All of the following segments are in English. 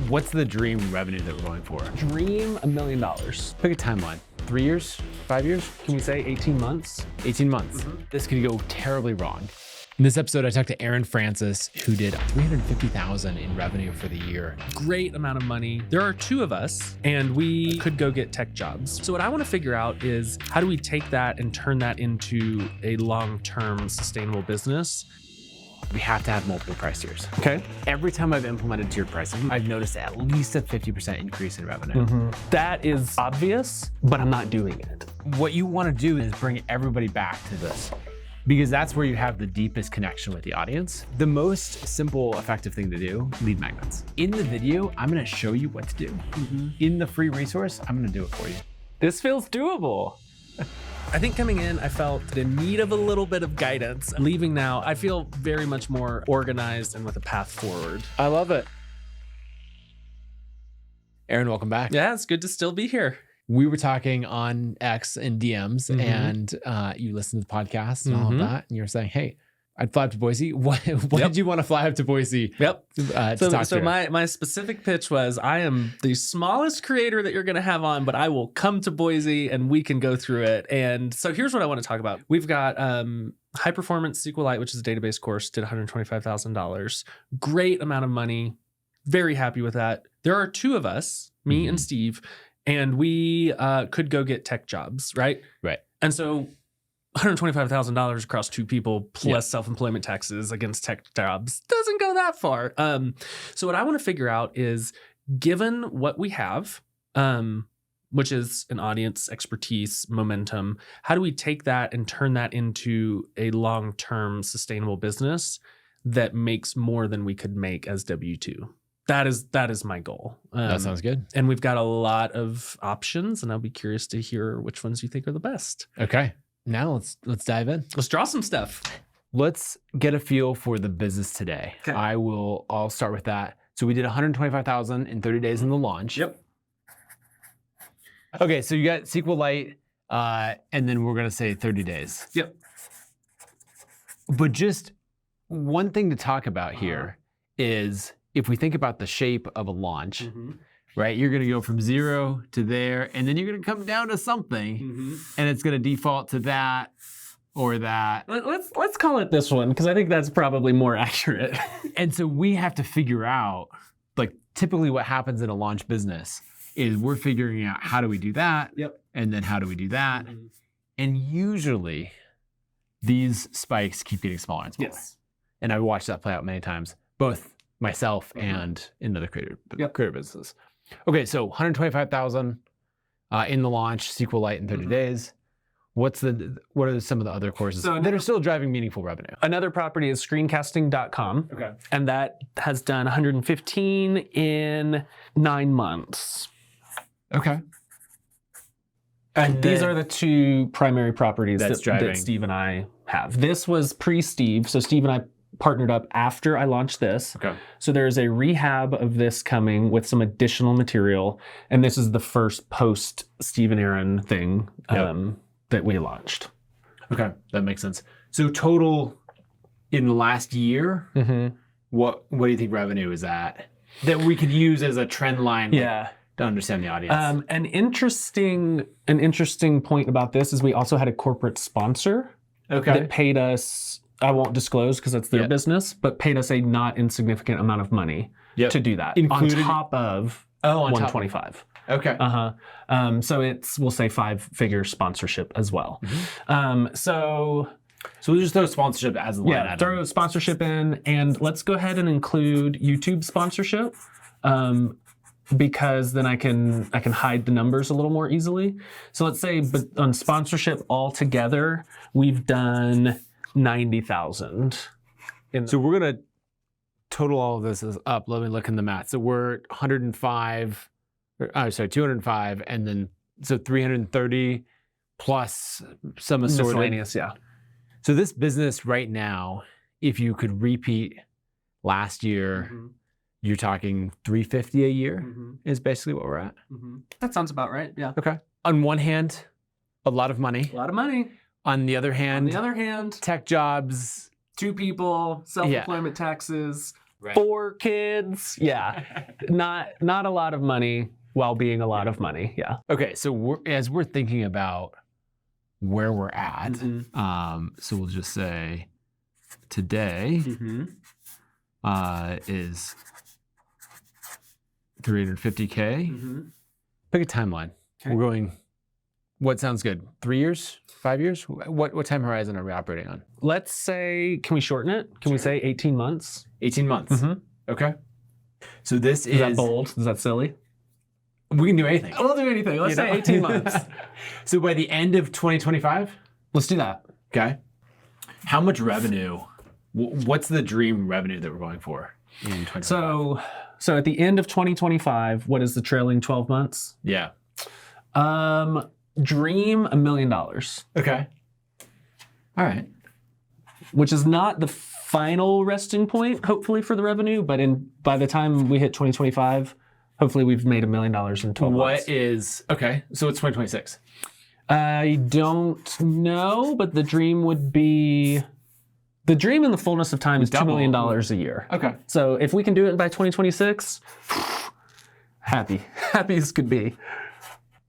What's the dream revenue that we're going for? Dream $1 million. Pick a timeline. 3 years? 5 years? Can we say 18 months? 18 months. This could go terribly wrong. In this episode, I talked to Aaron Francis, who did $350,000 in revenue for the year. Great amount of money. There are two of us, and we could go get tech jobs. So what I want to figure out is how do we take that and turn that into a long-term sustainable business? We have to have multiple price tiers. Okay. Every time I've implemented tiered pricing, I've noticed at least a 50% increase in revenue. That is obvious, but I'm not doing it. What you want to do is bring everybody back to this, because that's where you have the deepest connection with the audience. The most simple, effective thing to do, lead magnets. In the video, I'm going to show you what to do. In the free resource, I'm going to do it for you. This feels doable. I think coming in, I felt in need of a little bit of guidance. Leaving now, I feel very much more organized and with a path forward. I love it. Aaron, welcome back. Yeah, it's good to still be here. We were talking on X and DMs, and you listened to the podcast and all of that, and you were saying, hey, I'd fly up to Boise. Why did you want to fly up to Boise? So my specific pitch was, I am the smallest creator that you're going to have on, but I will come to Boise and we can go through it. And so here's what I want to talk about. We've got High Performance SQLite, which is a database course, did $125,000. Great amount of money. Very happy with that. There are two of us, me and Steve, and we could go get tech jobs, right? Right. And so $125,000 across two people plus self-employment taxes against tech jobs doesn't go that far. So what I want to figure out is, given what we have, which is an audience, expertise, momentum, how do we take that and turn that into a long-term sustainable business that makes more than we could make as W-2? That is my goal. That sounds good. And we've got a lot of options, and I'll be curious to hear which ones you think are the best. Okay. Now let's dive in. Let's draw some stuff. Let's get a feel for the business today. Okay. I'll start with that. So we did $125,000 in 30 days in the launch. Yep. Okay, so you got SQLite, and then we're gonna say 30 days. Yep. But just one thing to talk about here is, if we think about the shape of a launch, right? You're gonna go from 0 to there, and then you're gonna come down to something, and it's gonna default to that or that. Let's call it this one, because I think that's probably more accurate. And so we have to figure out, like, typically what happens in a launch business is we're figuring out, how do we do that? Yep. And then how do we do that? And usually these spikes keep getting smaller and smaller. Yes. And I've watched that play out many times, both myself and in other creator businesses. Okay, so 125,000 in the launch, SQLite in 30 days. What are some of the other courses that are still driving meaningful revenue? Another property is screencasting.com. Okay. And that has done 115 in 9 months. Okay. And these are the two primary properties That's driving. that Steve and I have. This was pre-Steve, so Steve and I partnered up after I launched this. Okay. So there's a rehab of this coming with some additional material, and this is the first post Steve and Aaron thing that we launched. Okay, that makes sense. So total in the last year, what do you think revenue is at that we could use as a trend line? To understand the audience. An interesting point about this is we also had a corporate sponsor that paid us, I won't disclose because that's their business, but paid us a not insignificant amount of money to do that. Included, on top of 125. Okay. So it's, we'll say, 5-figure sponsorship as well. So we'll just throw sponsorship as a line item. Throw sponsorship in, and let's go ahead and include YouTube sponsorship. Because then I can hide the numbers a little more easily. So let's say, but on sponsorship altogether, we've done 90,000. So we're gonna total all of this up. Let me look in the math. So we're 205, and then so 330 plus some assorted. Miscellaneous, So this business right now, if you could repeat last year. You're talking 350 a year is basically what we're at. That sounds about right. Yeah. Okay. On one hand, a lot of money. A lot of money. On the other hand, tech jobs. 2 people, self-employment taxes, Right. 4 kids. Yeah. Not a lot of money while being a lot of money. Yeah. Okay, so as we're thinking about where we're at, so we'll just say today is 350K. Pick a timeline. Okay. We're going, what sounds good? 3 years? 5 years? What time horizon are we operating on? Let's say, can we shorten it? Can we say 18 months? 18 months. Okay. So this Is that bold? Is that silly? We can do anything. We'll do anything. Let's say 18 months. So by the end of 2025? Let's do that. Okay. How much revenue? What's the dream revenue that we're going for in 2025? So at the end of 2025, what is the trailing 12 months? Yeah. Dream $1 million. Okay. All right. Which is not the final resting point, hopefully, for the revenue, but by the time we hit 2025, hopefully we've made $1 million in 12 months. Okay, so it's 2026. I don't know, but the dream would be, the dream in the fullness of time is $2 million a year. Okay. So if we can do it by 2026, happy as could be.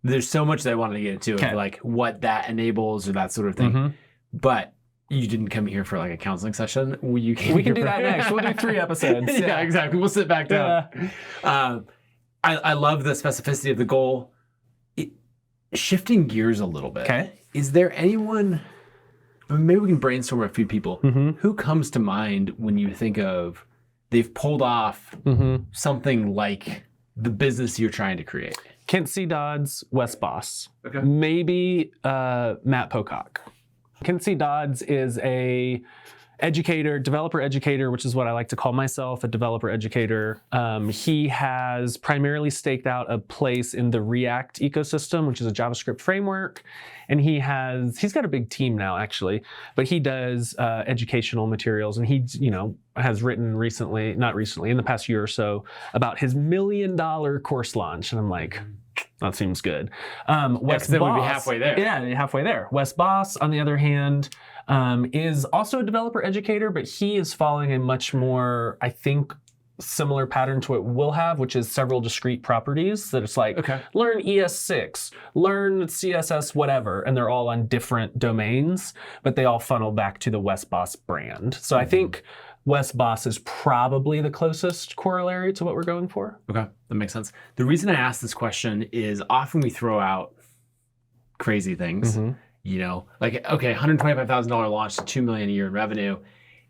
There's so much that I wanted to get into, of like what that enables or that sort of thing. But you didn't come here for like a counseling session. We can do that next. We'll do 3 episodes. Yeah, exactly. We'll sit back down. Yeah. I love the specificity of the goal. Shifting gears a little bit. Okay. Is there anyone, maybe we can brainstorm a few people, who comes to mind when you think of they've pulled off something like the business you're trying to create? Kent C. Dodds, Wes Boss. Okay. Maybe Matt Pocock. Kent C. Dodds is a developer educator, which is what I like to call myself, a developer educator. He has primarily staked out a place in the React ecosystem, which is a JavaScript framework. And he's got a big team now, actually, but he does educational materials. And he, has written in the past year or so, about his $1 million course launch. And I'm like, that seems good. Wes Boss, we'd be halfway there. Yeah, halfway there. Wes Boss, on the other hand, is also a developer educator, but he is following a much more, I think, similar pattern to what we'll have, which is several discrete properties that it's like, learn ES6, learn CSS, whatever, and they're all on different domains, but they all funnel back to the Wes Boss brand. So I think Wes Boss is probably the closest corollary to what we're going for. Okay, that makes sense. The reason I ask this question is often we throw out crazy things, like, okay, $125,000 launch to $2 million a year in revenue.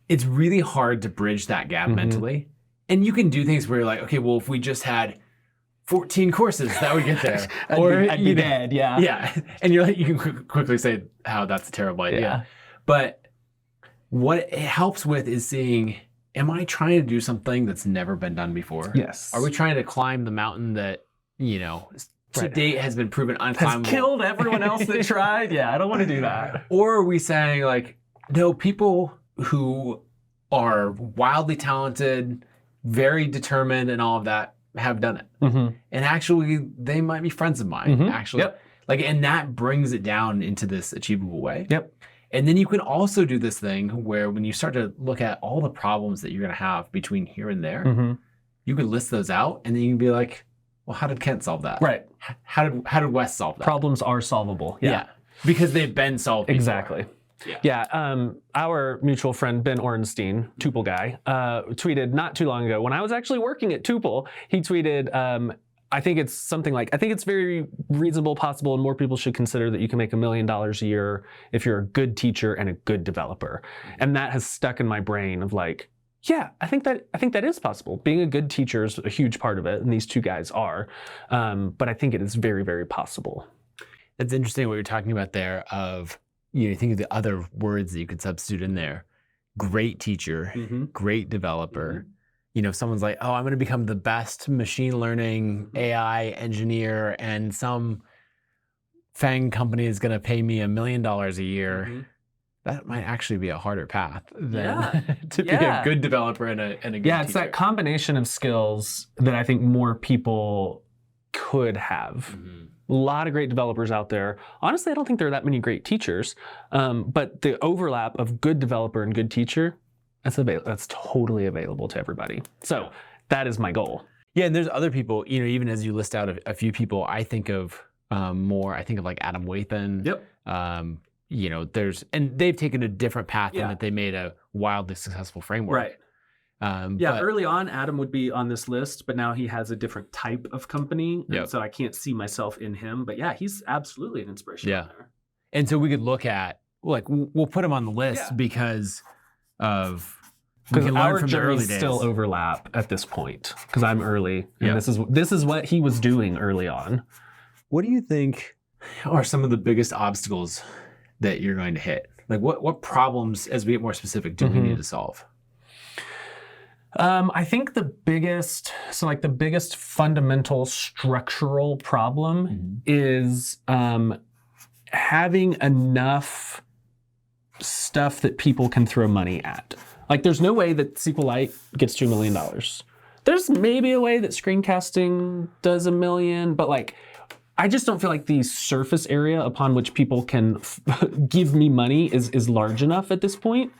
It's really hard to bridge that gap mentally. And you can do things where you're like, okay, well, if we just had 14 courses, that would get there. I'd be dead, yeah. Yeah, and you're like, you can quickly say how that's a terrible idea. Yeah. But what it helps with is seeing, am I trying to do something that's never been done before? Yes. Are we trying to climb the mountain that, to date has been proven unclimbable? Has killed everyone else that tried? Yeah, I don't want to do that. Or are we saying like, no, people who are wildly talented, very determined and all of that have done it. And actually, they might be friends of mine, actually. And that brings it down into this achievable way. And then you can also do this thing where when you start to look at all the problems that you're going to have between here and there, you can list those out and then you can be like, well, how did Kent solve that? Right. How did Wes solve that? Problems are solvable. Yeah. Because they've been solved before. Exactly. Yeah. Our mutual friend, Ben Orenstein, Tuple guy, tweeted not too long ago, when I was actually working at Tuple, he tweeted, I think it's very reasonable, possible, and more people should consider that you can make $1 million a year if you're a good teacher and a good developer. And that has stuck in my brain of like, yeah, I think that is possible. Being a good teacher is a huge part of it, and these two guys are. But I think it is very, very possible. It's interesting what you're talking about there of, you think of the other words that you could substitute in there. Great teacher, great developer. If someone's like, oh, I'm going to become the best machine learning AI engineer and some FANG company is going to pay me $1 million a year, that might actually be a harder path than to be a good developer and a good teacher. It's that combination of skills that I think more people could have. A lot of great developers out there. Honestly, I don't think there are that many great teachers, but the overlap of good developer and good teacher, That's totally available to everybody. So that is my goal. Yeah, and there's other people, even as you list out a few people, I think of I think of like Adam Wathan. Yep. And they've taken a different path Yeah. in that they made a wildly successful framework. Right. Yeah, Early on, Adam would be on this list, but now he has a different type of company. And Yep. so I can't see myself in him. But yeah, he's absolutely an inspiration. Yeah. on there. And so we could look at, we'll put him on the list Yeah. because of, we Because can learn our from the early journeys days. still overlap at this point. Because I'm early, and Yep. this is what he was doing early on. What do you think are some of the biggest obstacles that you're going to hit? Like what problems, as we get more specific, do we need to solve? I think the biggest fundamental structural problem is having enough stuff that people can throw money at. Like, there's no way that SQLite gets $2 million. There's maybe a way that screencasting does $1 million, but like, I just don't feel like the surface area upon which people can give me money is large enough at this point.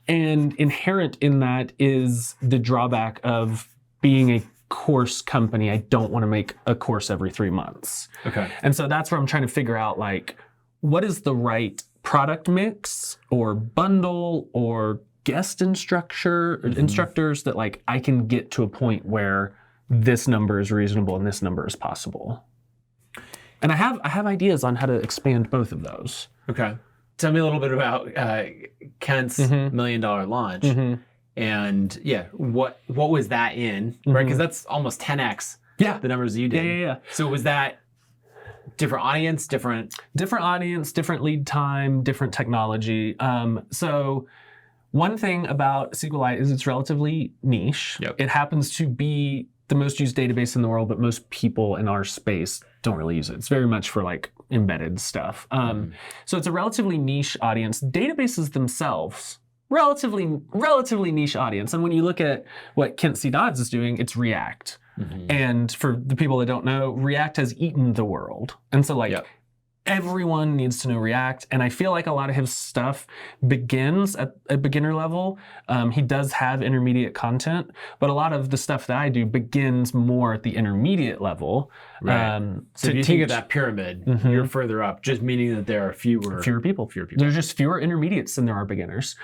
And inherent in that is the drawback of being a course company. I don't want to make a course every 3 months. Okay. And so that's where I'm trying to figure out, like, what is the right product mix or bundle or guest instructors that like I can get to a point where this number is reasonable and this number is possible. And I have ideas on how to expand both of those. Okay. Tell me a little bit about Kent's $1 million launch. And yeah, what was that in? Right? Because that's almost 10x the numbers you did. Yeah. So was that different audience, different audience, different lead time, different technology. So one thing about SQLite is it's relatively niche. Yep. It happens to be the most used database in the world, but most people in our space don't really use it. It's very much for like embedded stuff. So it's a relatively niche audience. Databases themselves, relatively niche audience. And when you look at what Kent C. Dodds is doing, it's React. And for the people that don't know, React has eaten the world. And so like everyone needs to know React. And I feel like a lot of his stuff begins at a beginner level. He does have intermediate content, but a lot of the stuff that I do begins more at the intermediate level. Right. So if you think of that pyramid, you're further up, just meaning that there are fewer people. There's just fewer intermediates than there are beginners.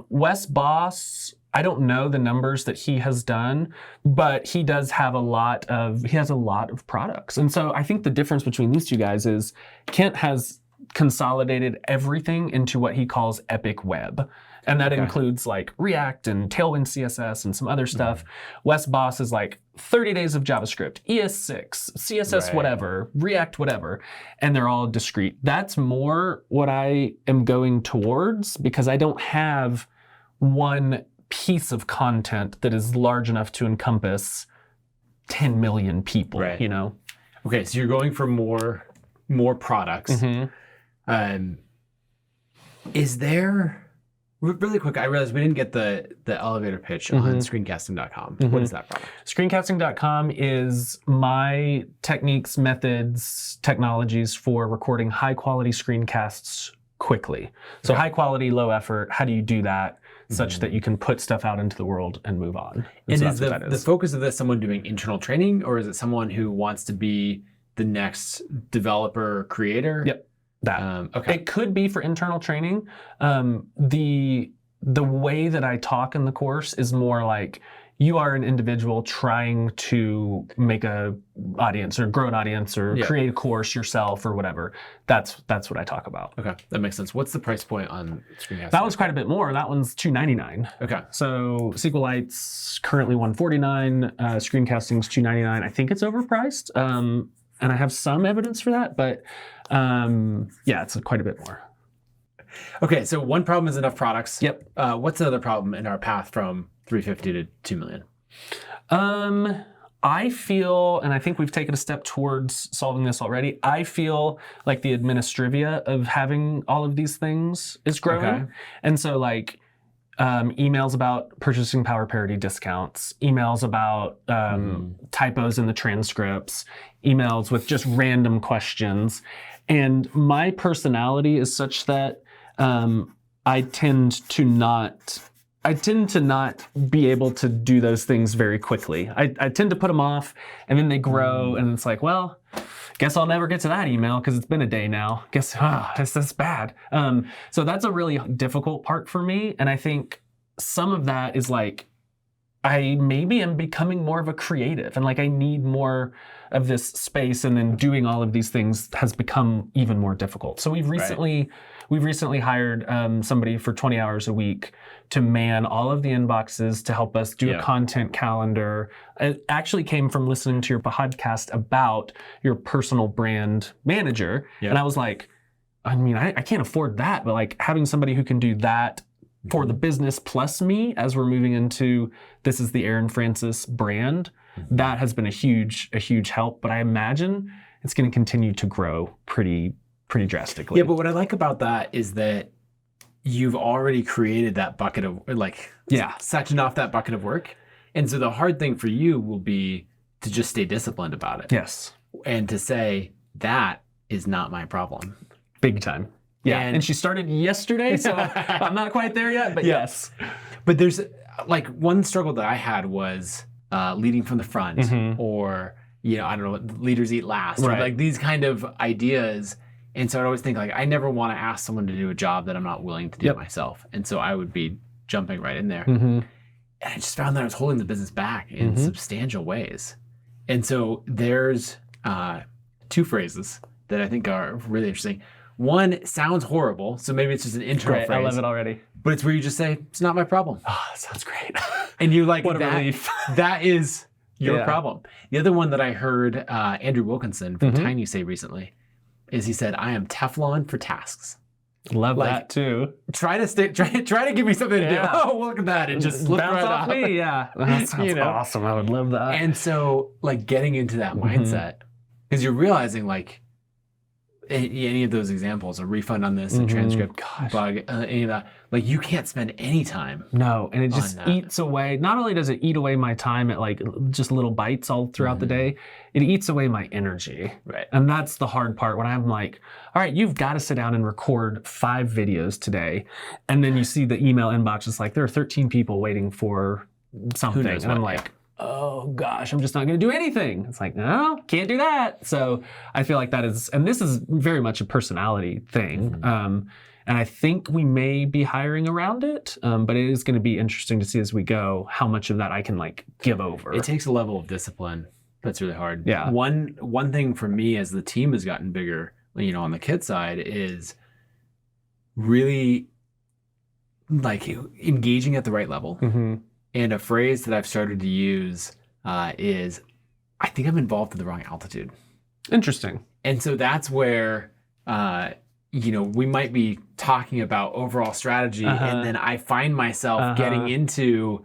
Wes Boss, I don't know the numbers that he has done, but he does have a lot of products. And so I think the difference between these two guys is Kent has consolidated everything into what he calls Epic Web. And that includes like React and Tailwind CSS and some other stuff. Wes Boss is like 30 days of JavaScript, ES6, CSS whatever, React whatever, and they're all discrete. That's more what I am going towards because I don't have one piece of content that is large enough to encompass 10 million people, you know? Okay, so you're going for more products. Is there, really quick, I realized we didn't get the elevator pitch on screencasting.com. What is that product? Screencasting.com is my techniques, methods, technologies for recording high quality screencasts quickly. So high quality, low effort, how do you do that such that you can put stuff out into the world and move on? And so is the focus of this someone doing internal training, or is it someone who wants to be the next developer creator? Yep. That. Okay. It could be for internal training. The way that I talk in the course is more like you are an individual trying to make a audience or grow an audience or create a course yourself or whatever. That's what I talk about. Okay, that makes sense. What's the price point on Screencasting? That one's quite a bit more. That one's $299. Okay. So SQLite's currently $149. Screencasting's $299. I think it's overpriced. And I have some evidence for that, but yeah, it's quite a bit more. Okay, so one problem is enough products. Yep. What's the other problem in our path from 350 to 2 million? I feel, and I think we've taken a step towards solving this already, I feel like the administrivia of having all of these things is growing. Okay. And so like emails about purchasing power parity discounts, emails about typos in the transcripts, emails with just random questions. And my personality is such that I tend to not I tend to not be able to do those things very quickly. I tend to put them off, and then they grow, and it's like, well, guess I'll never get to that email because it's been a day now. Guess that's bad. So that's a really difficult part for me, and I think some of that is like I maybe am becoming more of a creative, and like I need more of this space, and then doing all of these things has become even more difficult. So we've recently hired somebody for 20 hours a week to man all of the inboxes, to help us do a content calendar. It actually came from listening to your podcast about your personal brand manager. And I was like, I mean, I can't afford that, but like having somebody who can do that for the business plus me as we're moving into, this is the Aaron Francis brand, that has been a huge help. But I imagine it's going to continue to grow pretty drastically. Yeah, but what I like about that is that you've already created that bucket of sectioned off that bucket of work. And so the hard thing for you will be to just stay disciplined about it. Yes. And to say, that is not my problem. Big time. Yeah. And she started yesterday, so I'm not quite there yet, but yes. But there's like one struggle that I had was leading from the front, or, I don't know, leaders eat last, or like these kind of ideas. And so I'd always think like, I never want to ask someone to do a job that I'm not willing to do myself. And so I would be jumping right in there. And I just found that I was holding the business back in substantial ways. And so there's two phrases that I think are really interesting. One sounds horrible, so maybe it's just an intro phrase. I love it already. But it's where you just say, it's not my problem. Oh, that sounds great. And you're like, what a relief. That is your problem. The other one that I heard Andrew Wilkinson from Tiny say recently is he said, I am Teflon for tasks. Love that too. Try to give me something to do. Oh, look at that. And just slip right off me. Yeah. That sounds awesome. I would love that. And so like getting into that mindset, because you're realizing like any of those examples, a refund on this, a transcript bug, any of that, like you can't spend any time. No, and it just eats away. Not only does it eat away my time at like just little bites all throughout the day, it eats away my energy. Right. And that's the hard part when I'm like, all right, you've got to sit down and record 5 videos today. And then you see the email inbox, it's like there are 13 people waiting for something. And I'm like, oh gosh, I'm just not going to do anything. It's like, no, can't do that. So I feel like that is, and this is very much a personality thing. And I think we may be hiring around it, but it is going to be interesting to see as we go how much of that I can like give over. It takes a level of discipline that's really hard. Yeah. One thing for me as the team has gotten bigger, on the kid side, is really like engaging at the right level. And a phrase that I've started to use is, I think I'm involved at the wrong altitude. Interesting. And so that's where, we might be talking about overall strategy, and then I find myself getting into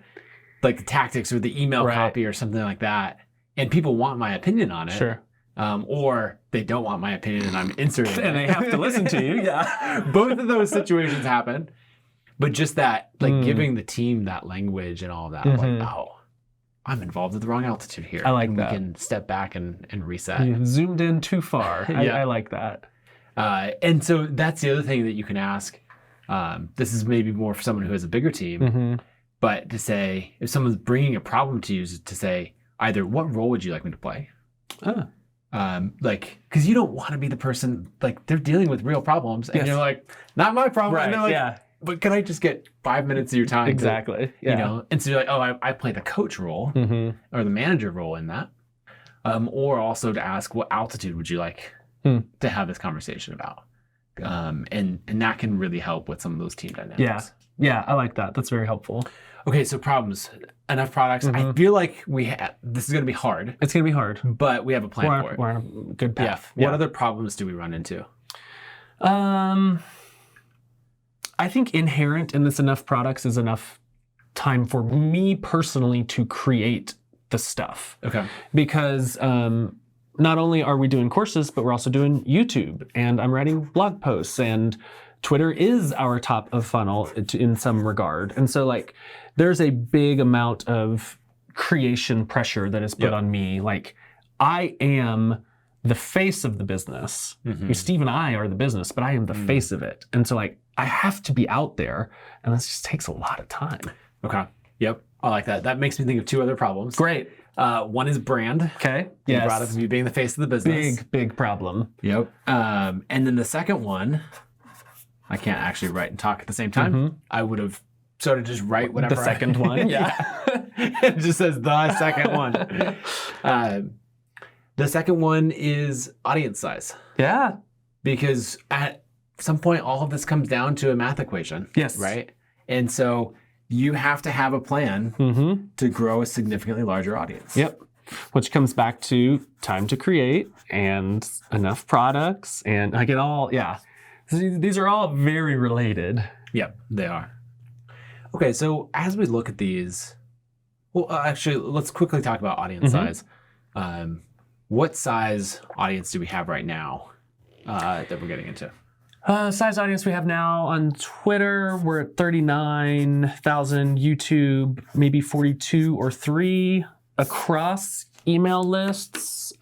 like the tactics or the email copy or something like that. And people want my opinion on it. Sure. Or they don't want my opinion and I'm inserting and they have to listen to you. Yeah. Both of those situations happen. But just that, like giving the team that language and all of that, like, oh, I'm involved at the wrong altitude here. I like and that. We can step back and reset. You've zoomed in too far. I like that. And so that's the other thing that you can ask. This is maybe more for someone who has a bigger team, but to say, if someone's bringing a problem to you, to say either, what role would you like me to play? Because you don't want to be the person, like they're dealing with real problems and you're like, not my problem. Right. And they're like, but can I just get 5 minutes of your time? Exactly. And so you're like, oh, I play the coach role or the manager role in that. Or also to ask, what altitude would you like to have this conversation about? And that can really help with some of those team dynamics. Yeah, I like that. That's very helpful. Okay, so problems. Enough products. I feel like this is going to be hard. It's going to be hard. But we have a plan for it. We're on a good path. Yeah. What other problems do we run into? I think inherent in this enough products is enough time for me personally to create the stuff. Okay. Because not only are we doing courses, but we're also doing YouTube, and I'm writing blog posts, and Twitter is our top of funnel in some regard. And so like there's a big amount of creation pressure that is put on me. Like I am the face of the business. Steve and I are the business, but I am the face of it. And so like I have to be out there, and this just takes a lot of time. Okay. Yep. I like that. That makes me think of two other problems. Great. One is brand. Okay. You brought up you being the face of the business. Big problem. Yep. And then the second one, I can't actually write and talk at the same time. I would have sort of just write whatever. The second one. Yeah. It just says the second one. The second one is audience size. Yeah. Because at some point, all of this comes down to a math equation. Yes. Right? And so you have to have a plan to grow a significantly larger audience. Yep. Which comes back to time to create and enough products and like it all, yeah. These are all very related. Yep, they are. Okay, so as we look at these, well, actually, let's quickly talk about audience size. What size audience do we have right now that we're getting into? Size audience we have now on Twitter, we're at 39,000. YouTube, maybe 42 or 3. Across email lists,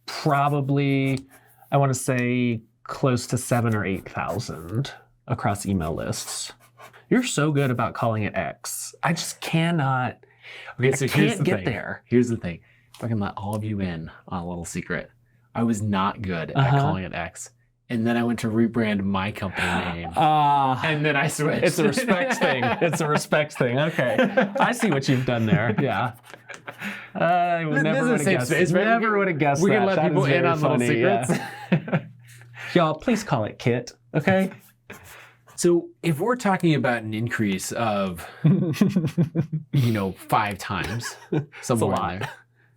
probably, I want to say close to 7,000 or 8,000 across email lists. You're so good about calling it X. I just cannot. Okay, so I here's can't the get thing. there. Here's the thing. If I can let all of you in on a little secret, I was not good at calling it X. And then I went to rebrand my company name. And then I switched. It's a respect thing. It's a respect thing. Okay. I see what you've done there. Yeah. I would never would have guessed. Space, right? Never would have guessed We that. can let That people is in very on little funny, secrets. yeah. Y'all, please call it Kit. Okay. So if we're talking about an increase of, 5 times, somewhere lot. in there,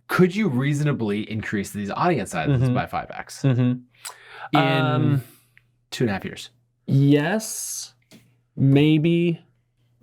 could you reasonably increase these audience sizes by 5x in 2.5 years? Yes, maybe,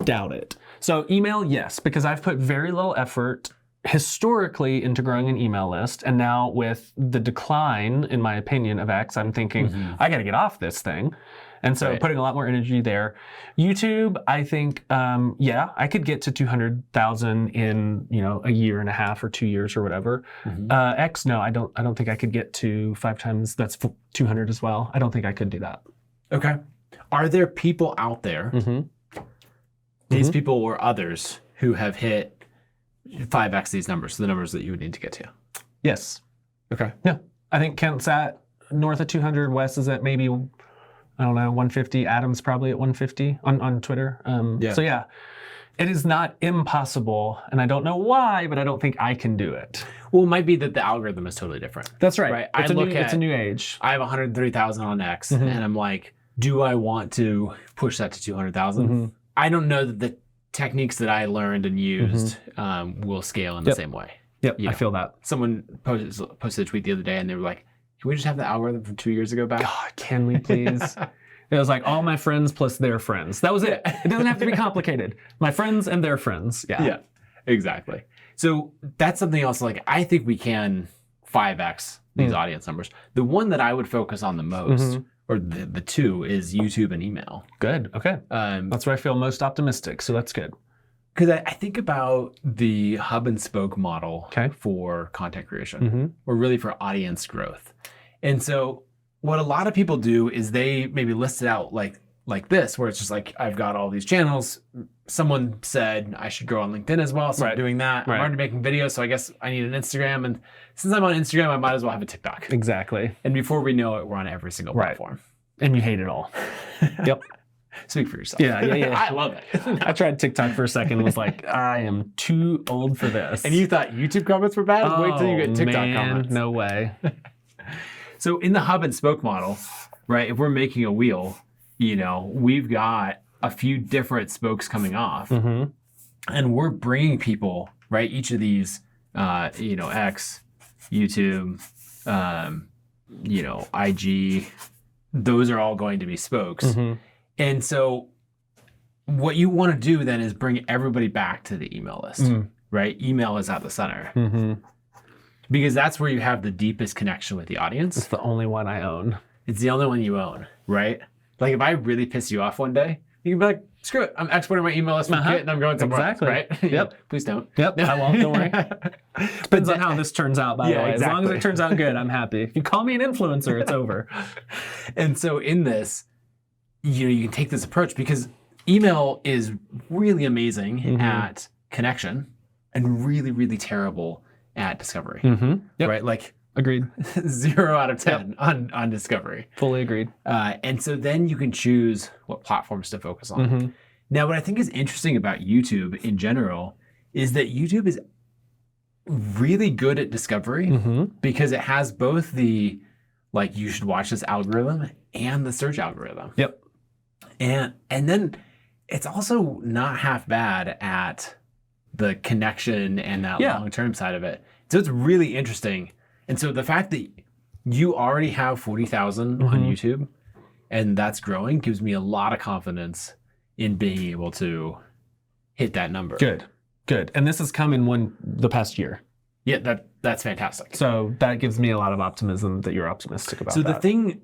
doubt it. So email, yes, because I've put very little effort historically into growing an email list. And now with the decline, in my opinion, of X, I'm thinking, I got to get off this thing. And so putting a lot more energy there. YouTube, I think, I could get to 200,000 in, a year and a half or 2 years or whatever. X, no, I don't think I could get to 5 times. That's 200 as well. I don't think I could do that. Okay. Are there people out there, these people or others, who have hit 5x these numbers, the numbers that you would need to get to? Yes. Okay. Yeah. I think Kent's at north of 200. Wes is at maybe, I don't know, 150. Adam's probably at 150 on Twitter. So yeah, it is not impossible. And I don't know why, but I don't think I can do it. Well, it might be that the algorithm is totally different. That's right. It's a new age. I have 130,000 on X, and I'm like, do I want to push that to 200,000? I don't know that the techniques that I learned and used will scale in the same way. Yep, I feel that. Someone posted a tweet the other day, and they were like, can we just have the algorithm from 2 years ago back? God, can we please? It was like all my friends plus their friends. That was it. It doesn't have to be complicated. My friends and their friends. Yeah, exactly. So that's something else. Like, I think we can 5x these audience numbers. The one that I would focus on the most, or the two, is YouTube and email. Good. Okay. That's where I feel most optimistic. So that's good. Because I think about the hub and spoke model for content creation, or really for audience growth. And so what a lot of people do is they maybe list it out like this, where it's just like, I've got all these channels. Someone said I should grow on LinkedIn as well, so I'm doing that. I'm already making videos, so I guess I need an Instagram. And since I'm on Instagram, I might as well have a TikTok. Exactly. And before we know it, we're on every single platform. And you hate it all. Yep. Speak for yourself. Yeah. I love it. I tried TikTok for a second and was like, I am too old for this. And you thought YouTube comments were bad? Wait till you get TikTok comments. No way. So in the hub and spoke model, right, if we're making a wheel, we've got a few different spokes coming off, and we're bringing people, right, each of these, X, YouTube, IG, those are all going to be spokes. And so what you want to do then is bring everybody back to the email list, right? Email is at the center. Because that's where you have the deepest connection with the audience. It's the only one I own. It's the only one you own, right? Like, if I really piss you off one day, you can be like, screw it, I'm exporting my email list from Kit and I'm going somewhere else, right? Yep. Please don't. Yep, I won't, don't worry. Depends on how this turns out, by the way. As long as it turns out good, I'm happy. If you call me an influencer, it's over. And so in this, you can take this approach, because email is really amazing Mhm. at connection and really, really terrible at discovery, Yep. right? Like Agreed. 0 out of 10 on discovery. Fully agreed. And so then you can choose what platforms to focus on. Mhm. Now, what I think is interesting about YouTube in general is that YouTube is really good at discovery Mhm. because it has both the, like, you should watch this algorithm and the search algorithm. Yep. And then it's also not half bad at the connection and that Yeah. long-term side of it. So it's really interesting. And so the fact that you already have 40,000 on Mhm. YouTube and that's growing gives me a lot of confidence in being able to hit that number. Good. And this has come in the past year. Yeah, that's fantastic. So that gives me a lot of optimism that you're optimistic about So the that. thing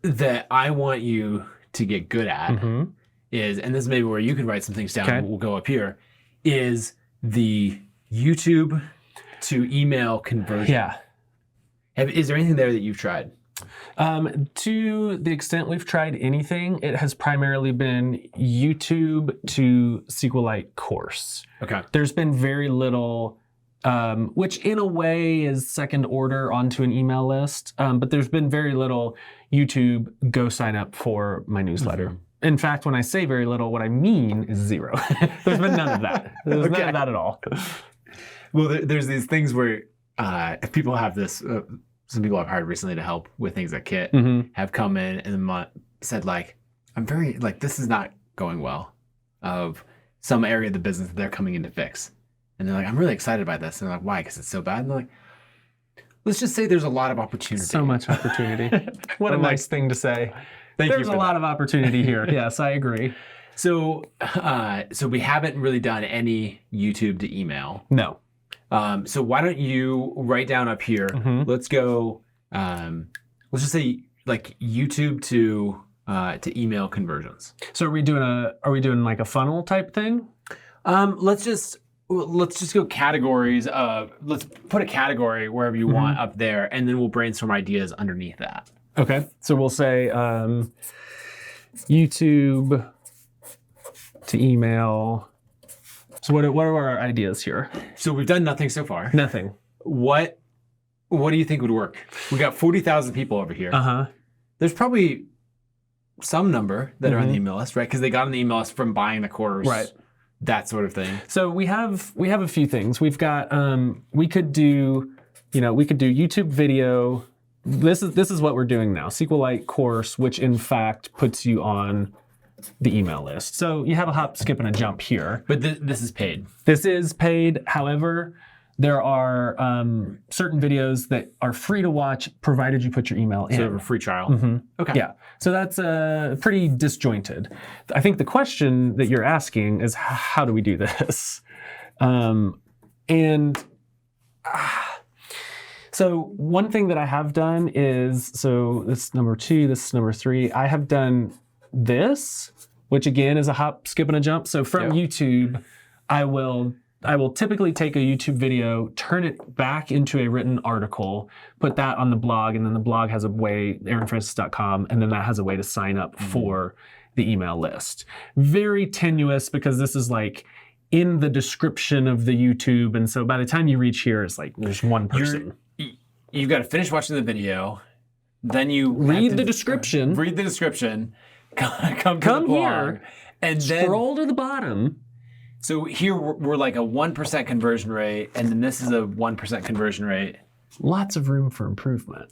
that I want you to get good at Mhm. is, and this is maybe where you can write some things down, Okay. we'll go up here, is the YouTube to email conversion. Yeah. Is there anything there that you've tried? To the extent we've tried anything, it has primarily been YouTube to SQLite course. Okay. There's been very little, which in a way is second order onto an email list, but there's been very little YouTube go sign up for my newsletter. In fact, when I say very little, what I mean is zero. There's been none of that. There's none Okay. of that at all. Well, there's these things where if people have this, some people I've hired recently to help with things at Kit Mhm. have come in and said, like, I'm very, like, this is not going well, of some area of the business that they're coming in to fix. And they're like, I'm really excited by this. And they're like, why? Because it's so bad? And they're like, let's just say there's a lot of opportunity. So much opportunity. What a I'm like, nice thing to say. Thank There's you a for lot that. of opportunity here. Yes, I agree. So we haven't really done any YouTube to email. No. So why don't you write down up here? Mhm. Let's go. Let's just say like YouTube to email conversions. So are we doing like a funnel type thing? Let's just go categories. Let's put a category wherever you want up there, and then we'll brainstorm ideas underneath that. Okay. So we'll say YouTube to email. So what are our ideas here? So we've done nothing so far. Nothing. What do you think would work? We got 40,000 people over here. Uh-huh. There's probably some number that are on the Mhm. email list, right? Because they got on the email list from buying the course, Right. that sort of thing. So we have a few things. We've got we could do YouTube video. This is what we're doing now. SQLite course, which in fact puts you on the email list. So you have a hop, skip, and a jump here. But this is paid. This is paid. However, there are certain videos that are free to watch provided you put your email in. So a free trial. Mhm. Okay. Yeah. So that's pretty disjointed. I think the question that you're asking is how do we do this? So one thing that I have done is, so this is number 2, this is number 3. I have done this, which again is a hop, skip, and a jump. So from Yeah. YouTube, I will typically take a YouTube video, turn it back into a written article, put that on the blog, and then the blog has a way, aaronfrancis.com, and then that has a way to sign up for the email list. Very tenuous because this is like in the description of the YouTube, and so by the time you reach here, it's like there's one person. You've got to finish watching the video, then you Read have to the description. Read the description. Come Come the blog, here, and then Scroll to the bottom. so here we're like a 1% conversion rate, and then this is a 1% conversion rate. Lots of room for improvement.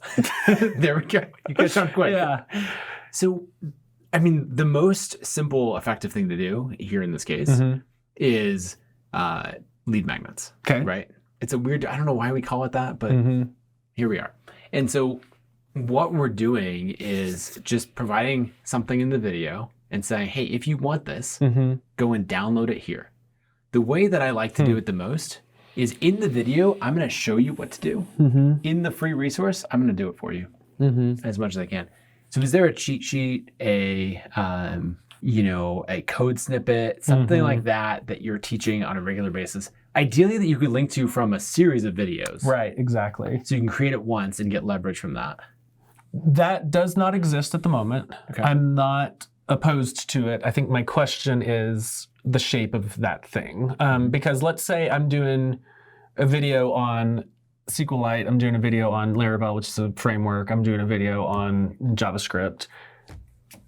There we go. You catch on quick. Yeah. So, I mean, the most simple, effective thing to do here in this case Mhm. is lead magnets. Okay. Right? It's a weird, I don't know why we call it that, but Mhm. here we are. And so what we're doing is just providing something in the video and saying, hey, if you want this, Mhm. go and download it here. The way that I like to do it the most is in the video, I'm going to show you what to do. Mhm. In the free resource, I'm going to do it for you Mhm. as much as I can. So is there a cheat sheet, a code snippet, something like that you're teaching on a regular basis? Ideally that you could link to from a series of videos. Right. Exactly. So you can create it once and get leverage from that. That does not exist at the moment. Okay. I'm not opposed to it. I think my question is the shape of that thing. Because let's say I'm doing a video on SQLite, I'm doing a video on Laravel, which is a framework, I'm doing a video on JavaScript.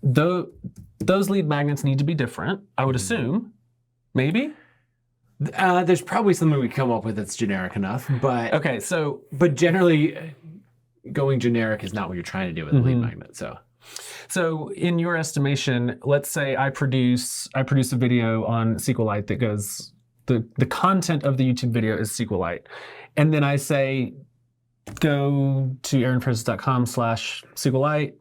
Those lead magnets need to be different, I would assume. Maybe? There's probably something we come up with that's generic enough, but Okay, so but generally, going generic is not what you're trying to do with a lead magnet. So in your estimation, let's say I produce a video on SQLite that goes, the content of the YouTube video is SQLite. And then I say, go to aaronfrancis.com/SQLite,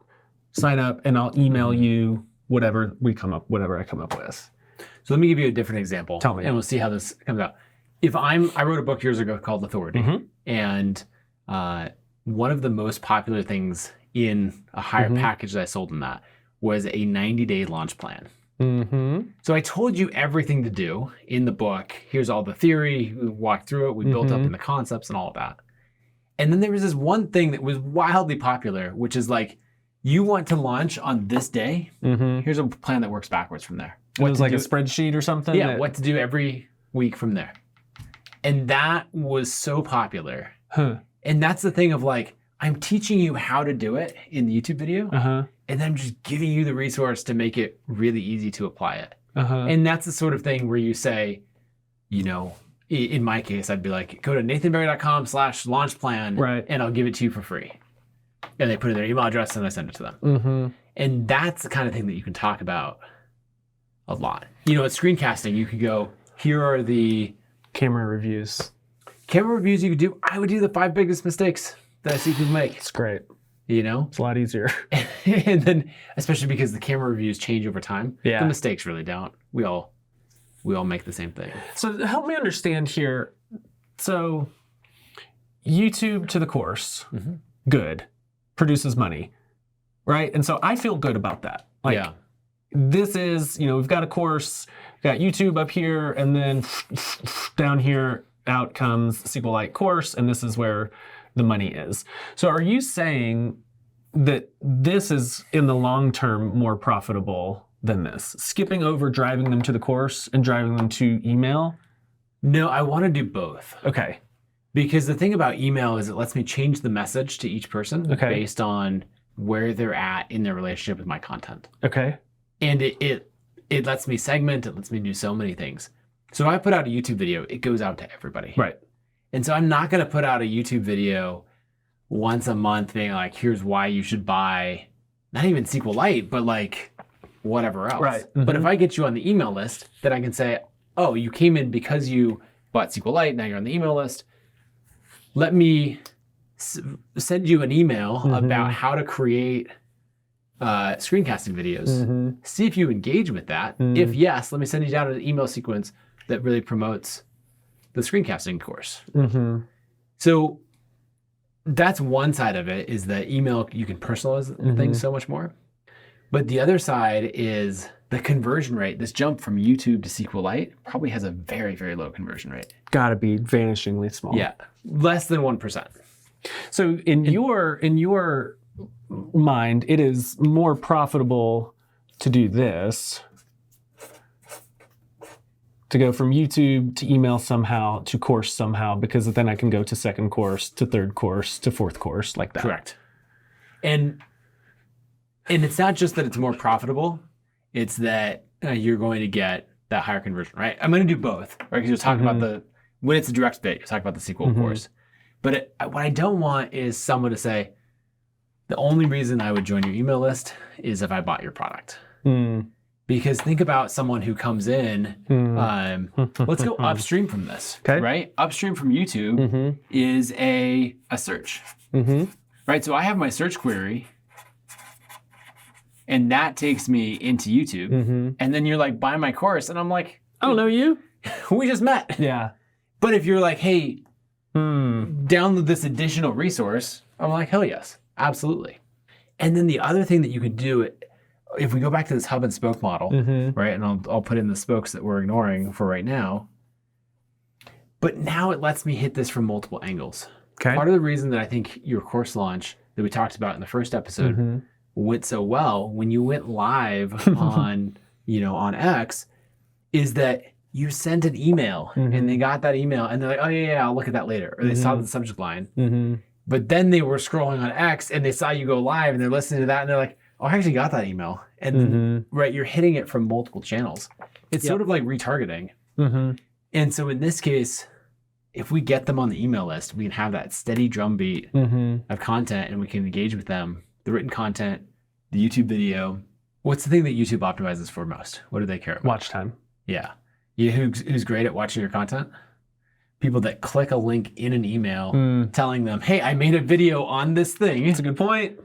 sign up, and I'll email you whatever I come up with. So let me give you a different example. Tell me. And we'll see how this comes out. I wrote a book years ago called Authority. And one of the most popular things in a higher package that I sold in that was a 90-day launch plan. So I told you everything to do in the book. Here's all the theory. We walked through it. We built up in the concepts and all of that. And then there was this one thing that was wildly popular, which is like, you want to launch on this day. Here's a plan that works backwards from there. It was like a spreadsheet or something? Yeah, what to do every week from there. And that was so popular. And that's the thing of like, I'm teaching you how to do it in the YouTube video, and then I'm just giving you the resource to make it really easy to apply it. And that's the sort of thing where you say, you know, in my case, I'd be like, go to nathanbarry.com/launch plan, and I'll give it to you for free. And they put in their email address and I send it to them. And that's the kind of thing that you can talk about a lot. You know, at screencasting, you could go, here are the camera reviews you could do. I would do the 5 biggest mistakes that I see people make. It's great. You know? It's a lot easier. And then, especially because the camera reviews change over time, the mistakes really don't. We all make the same thing. So help me understand here. So YouTube to the course, good, produces money, right? And so I feel good about that. Like, this is, you know, we've got a course, we've got YouTube up here, and then down here out comes SQLite course, and this is where the money is. So are you saying that this is in the long term more profitable than this? Skipping over driving them to the course and driving them to email? No, I want to do both. Okay. Because the thing about email is it lets me change the message to each person based on where they're at in their relationship with my content. Okay. And it lets me segment, it lets me do so many things. So if I put out a YouTube video, it goes out to everybody. Right. And so I'm not going to put out a YouTube video once a month being like, here's why you should buy, not even SQLite, but like whatever else. Right. But if I get you on the email list, then I can say, oh, you came in because you bought SQLite, now you're on the email list. Let me send you an email about how to create screencasting videos. See if you engage with that. If yes, let me send you down an email sequence that really promotes the screencasting course. So that's one side of it, is that email, you can personalize things so much more. But the other side is the conversion rate. This jump from YouTube to SQLite probably has a very, very low conversion rate. Gotta be vanishingly small. Yeah, less than 1%. So in your mind, it is more profitable to do this, to go from YouTube to email somehow to course somehow, because then I can go to second course to third course to fourth course like that. Correct. And it's not just that it's more profitable, it's that you're going to get that higher conversion, right? I'm going to do both, right? Because you're talking about when it's a direct bit, you're talking about the SQL course. But what I don't want is someone to say, the only reason I would join your email list is if I bought your product. Because think about someone who comes in, let's go upstream from this, right? Upstream from YouTube is a search, right? So I have my search query, and that takes me into YouTube. And then you're like, buy my course. And I'm like, I don't know you. We just met. Yeah. But if you're like, hey, download this additional resource, I'm like, hell yes, absolutely. And then the other thing that you could do, if we go back to this hub and spoke model, right? And I'll put in the spokes that we're ignoring for right now. But now it lets me hit this from multiple angles. Okay. Part of the reason that I think your course launch that we talked about in the first episode went so well when you went live on, on X, is that you sent an email and they got that email and they're like, oh yeah, I'll look at that later. Or they saw the subject line. But then they were scrolling on X and they saw you go live and they're listening to that and they're like, oh, I actually got that email. And right, you're hitting it from multiple channels. It's sort of like retargeting. And so in this case, if we get them on the email list, we can have that steady drumbeat of content and we can engage with them. The written content, the YouTube video. What's the thing that YouTube optimizes for most? What do they care about? Watch time. Yeah. You know who's great at watching your content? People that click a link in an email telling them, hey, I made a video on this thing. That's a good point.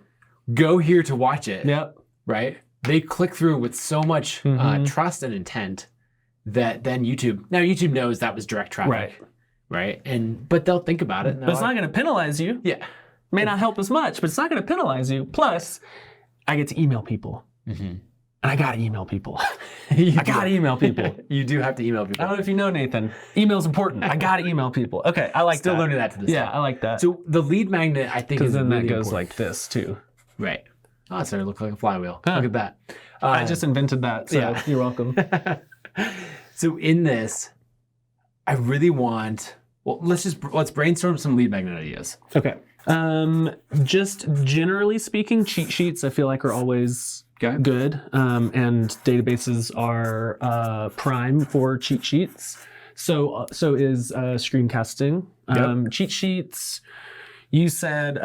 Go here to watch it. Yep. Right? They click through with so much trust and intent that then YouTube knows that was direct traffic. Right? But they'll think about it. But it's not going to penalize you. Yeah. May not help as much, but it's not going to penalize you. Plus, I get to email people. And I got to email people. I got to email people. You do have to email I people. don't know if you know, Nathan. Email's important. I got to email people. Okay, I like Still that. learning that to this day. Yeah, I like that. So the lead magnet, I think, Because is then really that goes important. like this, too. Right. Oh, it started to look like a flywheel. Huh. Look at that. I just invented that, so yeah. you're welcome. So in this, I really want, let's brainstorm some lead magnet ideas. Okay. Just generally speaking, cheat sheets I feel like are always good, and databases are prime for cheat sheets. So is screencasting. Cheat sheets. You said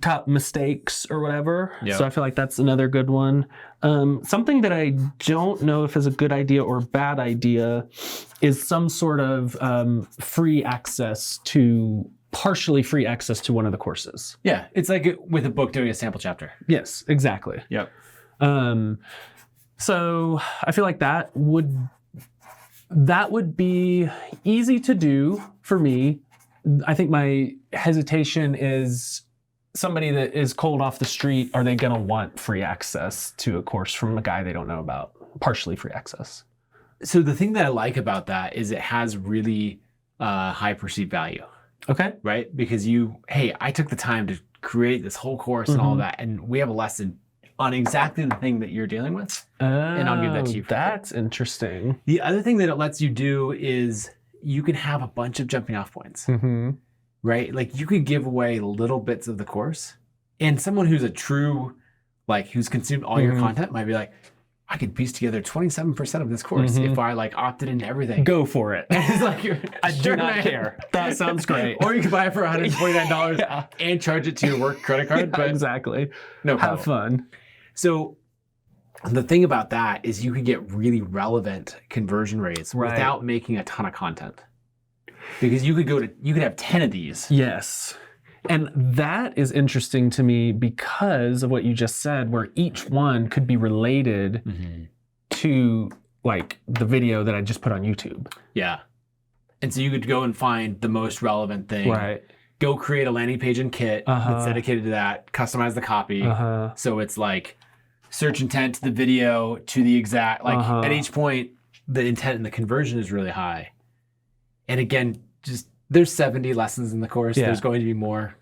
top mistakes or whatever. Yep. So I feel like that's another good one. Something that I don't know if is a good idea or bad idea is some sort of partially free access to one of the courses. Yeah, it's like with a book doing a sample chapter. Yes, exactly. Yep. So I feel like that would be easy to do for me. I think my hesitation is somebody that is cold off the street, are they going to want free access to a course from a guy they don't know about? Partially free access. So the thing that I like about that is it has really high perceived value. Okay. Right? Because I took the time to create this whole course and all that, and we have a lesson on exactly the thing that you're dealing with. And I'll give that to you. That's interesting. The other thing that it lets you do is you can have a bunch of jumping off points, right? Like you could give away little bits of the course, and someone who's a true, who's consumed all your content might be like, I could piece together 27% of this course if I opted into everything. Go for it. It's like I do not care. That sounds great. Or you could buy it for $149 and charge it to your work credit card. But exactly. No problem. Have fun. So the thing about that is you can get really relevant conversion rates without making a ton of content. Because you could have 10 of these. Yes. And that is interesting to me because of what you just said, where each one could be related to the video that I just put on YouTube. Yeah. And so you could go and find the most relevant thing. Right. Go create a landing page in Kit that's dedicated to that. Customize the copy. So it's search intent to the video to the exact, at each point, the intent and the conversion is really high. And again, there's 70 lessons in the course. Yeah. There's going to be more.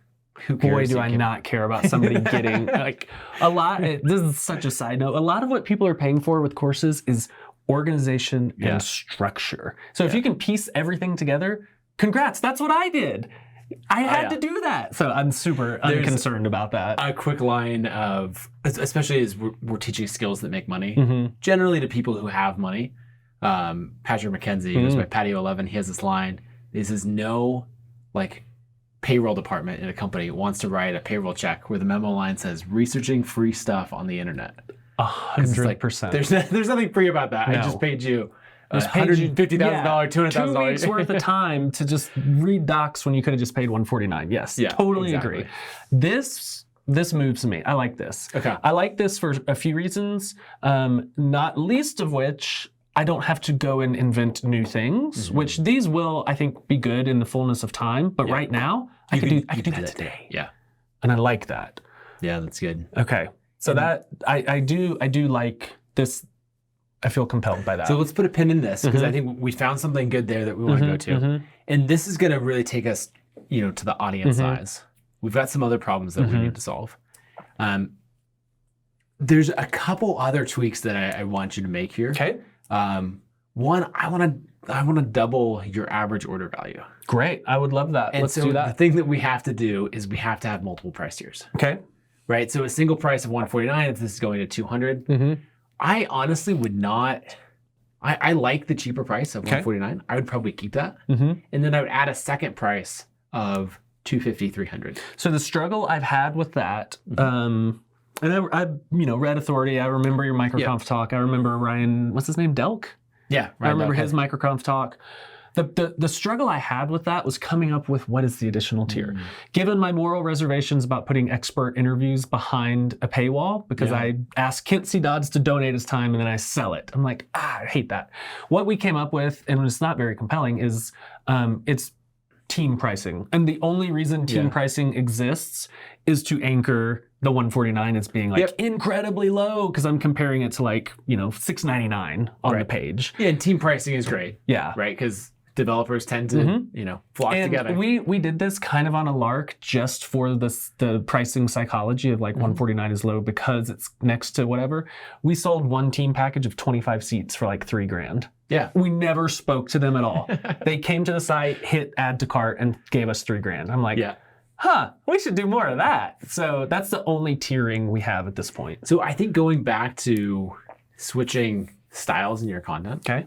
Who cares? Boy, do I not care about somebody getting a lot. This is such a side note. A lot of what people are paying for with courses is organization and structure. So if you can piece everything together, congrats. That's what I did. I had to do that. So I'm super unconcerned about that. A quick line of, especially as we're teaching skills that make money, generally to people who have money. Patrick McKenzie, who's by Patio 11, he has this line. He says, no, payroll department in a company wants to write a payroll check where the memo line says, researching free stuff on the internet. 100%. There's nothing free about that. No. I just paid you $150,000, $200,000. 2 weeks worth of time to just read docs when you could have just paid $149. Yes, totally agree. This moves me. I like this. Okay. I like this for a few reasons, not least of which I don't have to go and invent new things, which these will, I think, be good in the fullness of time. But right now, I can do that today. Yeah. And I like that. Yeah, that's good. Okay. So that I do like this. I feel compelled by that. So let's put a pin in this because I think we found something good there that we want to go to. And this is going to really take us, to the audience size. We've got some other problems that we need to solve. there's a couple other tweaks that I want you to make here. Okay. One, I want to double your average order value. Great. I would love that. And Let's so do the that. thing that we have to do is we have to have multiple price tiers, Okay. right? So a single price of $149, if this is going to 200, Mm-hmm. I honestly would not. I like the cheaper price of Okay. $149. I would probably keep that, Mm-hmm. and then I would add a second price of $250, $300. So the struggle I've had with that, and I read Authority. I remember your microconf talk. I remember Ryan, what's his name? Delk? Yeah, I remember his microconf talk. The struggle I had with that was coming up with what is the additional tier. Given my moral reservations about putting expert interviews behind a paywall, because I asked Kent C. Dodds to donate his time and then I sell it. I'm like, I hate that. What we came up with, and it's not very compelling, is it's team pricing. And the only reason team pricing exists is to anchor the 149 as being like incredibly low, because I'm comparing it to like, $6.99 on the page. Yeah, and team pricing is great, Yeah. right? Because developers tend to, flock And together. we did this kind of on a lark just for the pricing psychology of like 149 is low because it's next to whatever. We sold one team package of 25 seats for like $3,000. Yeah. We never spoke to them at all. They came to the site, hit add to cart, and gave us $3,000. I'm like, we should do more of that. So that's the only tiering we have at this point. So I think going back to switching styles in your content, Okay.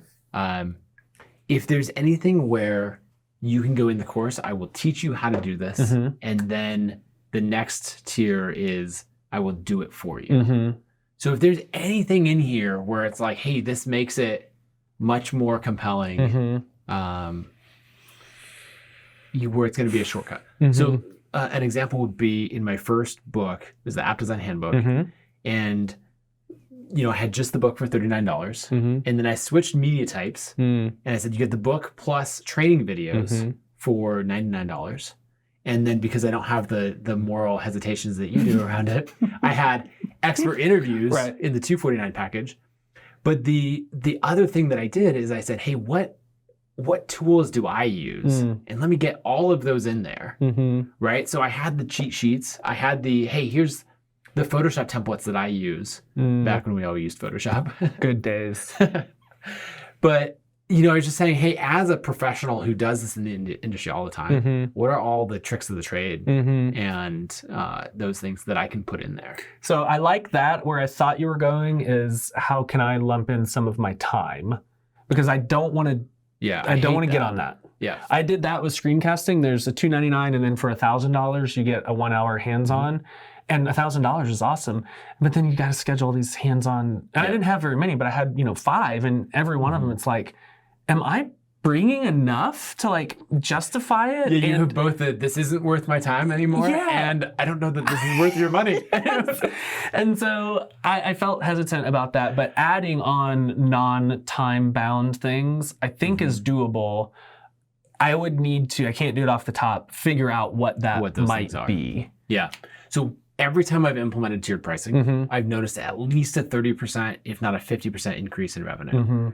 If there's anything where you can go in the course, I will teach you how to do this. And then the next tier is I will do it for you. Mm-hmm. So if there's anything in here where it's like, hey, this makes it much more compelling, where it's going to be a shortcut. So an example would be in my first book, is the App Design Handbook. And I had just the book for $39. And then I switched media types. And I said, you get the book plus training videos for $99. And then because I don't have the moral hesitations that you do around it, I had expert interviews in the $249 package. But the other thing that I did is I said, hey, what tools do I use? And let me get all of those in there, right? So I had the cheat sheets. I had here's the Photoshop templates that I use back when we all used Photoshop. Good days. But, I was just saying, hey, as a professional who does this in the industry all the time, what are all the tricks of the trade and those things that I can put in there? So I like that. Where I thought you were going is how can I lump in some of my time? Because I don't want to I don't want to get on that. Yeah. I did that with screencasting. There's a $299 and then for $1,000 you get a 1 hour hands-on. And $1,000 is awesome, but then you got to schedule these hands-on. And I didn't have very many, but I had 5, and every one of them, it's like, am I bringing enough to like justify it? Yeah, you have both this isn't worth my time anymore, and I don't know that this is worth your money. And so I felt hesitant about that, but adding on non-time bound things, I think is doable. I would need to, I can't do it off the top, figure out what those might be. Yeah. So every time I've implemented tiered pricing, I've noticed at least a 30%, if not a 50% increase in revenue.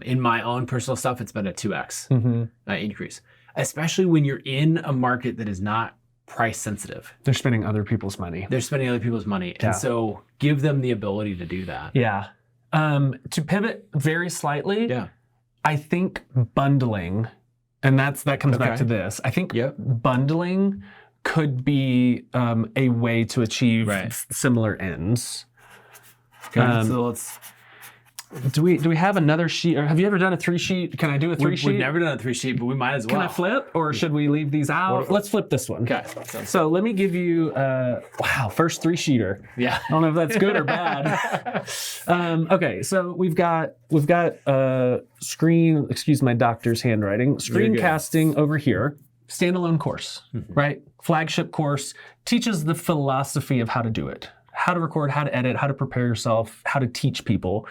In my own personal stuff, it's been a 2x increase, especially when you're in a market that is not price sensitive. They're spending other people's money. And so give them the ability to do that. Yeah. To pivot very slightly, I think bundling, and that comes back to this. I think bundling could be a way to achieve similar ends. Okay, so let's. Do we have another sheet? Or have you ever done a 3-sheet? Can I do a 3-sheet? We've never done a 3-sheet, but we might as well. Can I flip, or should we leave these out? Let's flip this one. Okay. So let me give you first 3-sheeter. Yeah. I don't know if that's good or bad. Okay, so we've got screen. Excuse my doctor's handwriting. Screencasting over here. Standalone course, right? Flagship course, teaches the philosophy of how to do it, how to record, how to edit, how to prepare yourself, how to teach people.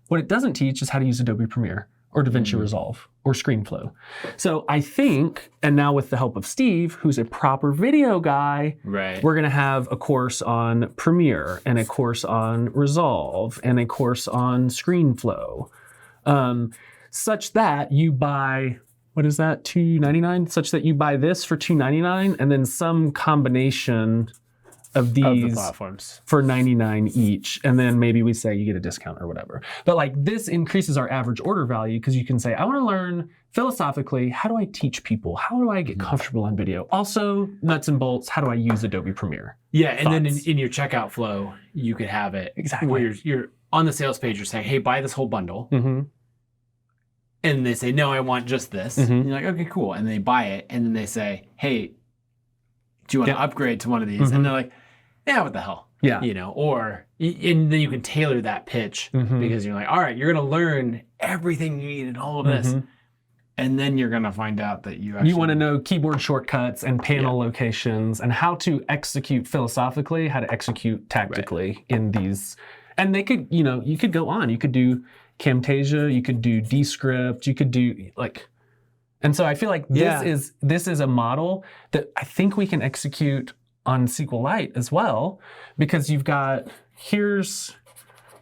What it doesn't teach is how to use Adobe Premiere or DaVinci Resolve or ScreenFlow. So I think, and now with the help of Steve, who's a proper video guy, we're gonna have a course on Premiere and a course on Resolve and a course on ScreenFlow, such that you buy, what is that, $299? Such that you buy this for $299 and then some combination of the these platforms. for $99 each, and then maybe we say you get a discount or whatever. But like this increases our average order value because you can say, I want to learn philosophically, how do I teach people? How do I get comfortable on video? Also, nuts and bolts, how do I use Adobe Premiere? Yeah, and then Thoughts? in your checkout flow, you could have it Exactly. where you're on the sales page. You're saying, "Hey, buy this whole bundle," Mm-hmm. and they say, "No, I want just this." Mhm. And you're like, "Okay, cool." And they buy it, and then they say, "Hey, do you want to upgrade to one of these?" Mhm. And they're like, "Yeah, what the hell?" Yeah. You know, and then you can tailor that pitch Mhm. because you're like, "All right, you're gonna learn everything you need in all of this." Mhm. And then you're gonna find out that you actually You want to know keyboard shortcuts and panel locations and how to execute philosophically, how to execute tactically in these. And they could, you could go on. You could do Camtasia, you could do Descript, you could do like. And so I feel like Yeah. this is a model that I think we can execute on SQLite as well, because you've got here's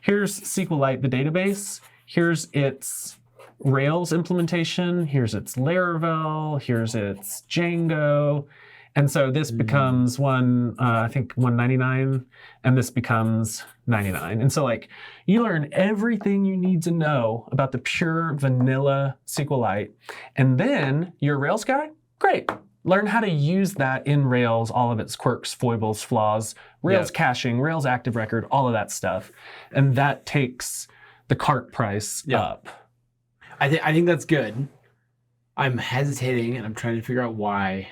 SQLite, the database. Here's its Rails implementation, here's its Laravel, here's its Django. And so this becomes I think 199, and this becomes 99. And so like you learn everything you need to know about the pure vanilla SQLite. And then you're a Rails guy? Great. Learn how to use that in Rails, all of its quirks, foibles, flaws, Rails caching, Rails active record, all of that stuff. And that takes the cart price up. I think that's good. I'm hesitating and I'm trying to figure out why.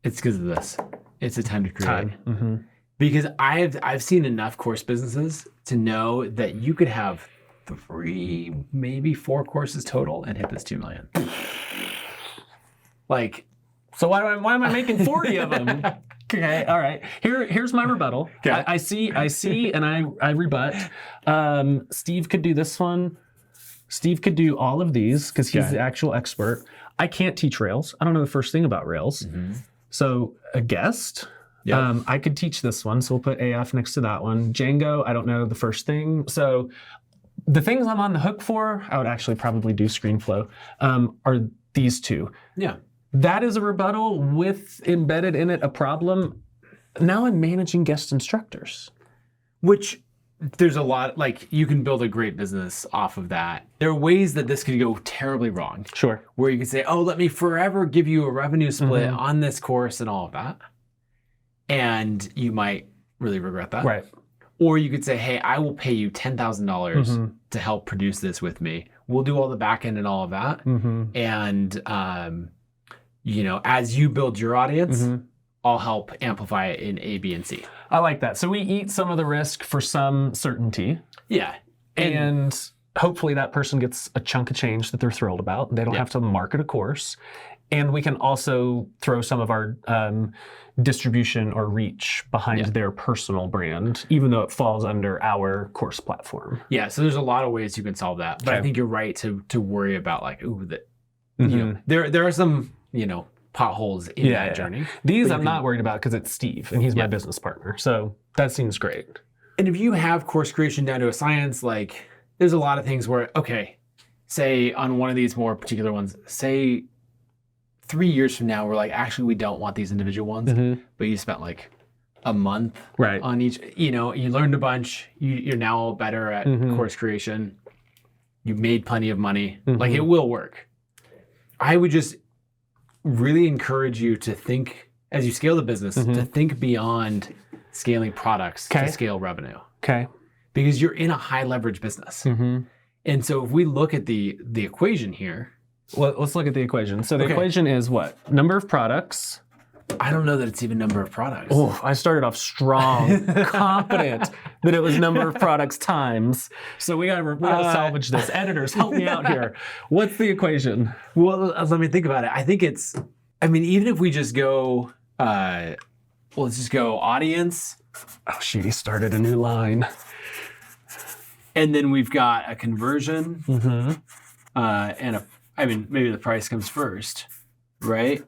It's because of this. It's a time to create. Mm-hmm. Because I've seen enough course businesses to know that you could have 3, maybe 4 courses total and hit this 2 million. Like, so why am I making 40 of them? Okay, all right. Here's my rebuttal. Okay. I see, and I rebut. Steve could do this one. Steve could do all of these because he's the actual expert. I can't teach Rails. I don't know the first thing about Rails. Mm-hmm. So a guest, Yep. I could teach this one. So we'll put AF next to that one. Django, I don't know the first thing. So the things I'm on the hook for, I would actually probably do ScreenFlow, are these two. Yeah. That is a rebuttal with embedded in it a problem. Now I'm managing guest instructors. Which there's a lot, like you can build a great business off of that. There are ways that this could go terribly wrong. Sure. Where you could say, oh, let me forever give you a revenue split on this course and all of that. And you might really regret that. Right. Or you could say, hey, I will pay you $10,000 to help produce this with me. We'll do all the back end and all of that. And, as you build your audience, I'll help amplify it in A, B, and C. I like that. So we eat some of the risk for some certainty. Yeah. And hopefully that person gets a chunk of change that they're thrilled about. They don't have to market a course. And we can also throw some of our distribution or reach behind their personal brand, even though it falls under our course platform. Yeah, so there's a lot of ways you can solve that. But I think you're right to worry about like, there are some, potholes in that journey. These I'm not worried about because it's Steve and he's my business partner. So that seems great. And if you have course creation down to a science, like there's a lot of things where, okay, say on one of these more particular ones, say 3 years from now, we're like, actually, we don't want these individual ones, but you spent like a month on each, you learned a bunch, you're now better at course creation, you made plenty of money, like it will work. I would just really encourage you to think, as you scale the business, to think beyond scaling products to scale revenue. Okay. Because you're in a high leverage business. And so if we look at the equation here. Well, let's look at the equation. So the equation is what? Number of products. I don't know that it's even number of products. Oh, I started off strong, confident that it was number of products times. So we gotta salvage this. Editors, help me out here. What's the equation? Well, let me think about it. I think even if we just go, let's just go audience. Oh, shoot, he started a new line. And then we've got a conversion and maybe the price comes first, right?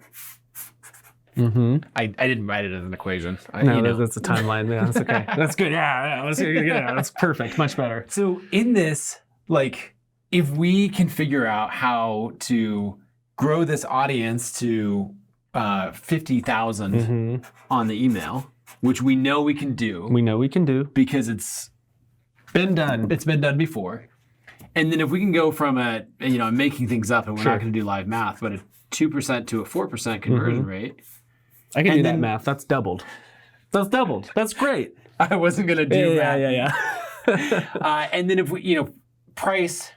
I didn't write it as an equation. That's a timeline. Yeah, that's okay. That's good. That's perfect. Much better. So in this, like, if we can figure out how to grow this audience to 50,000 on the email, which we know we can do We know we can do. because it's Been done. been done before. And then if we can go from I'm making things up and we're Sure. not going to do live math, but a 2% to a 4% conversion rate. I can do and that then- math. That's doubled. That's doubled. That's great. I wasn't going to do that. Yeah. And then if we, price,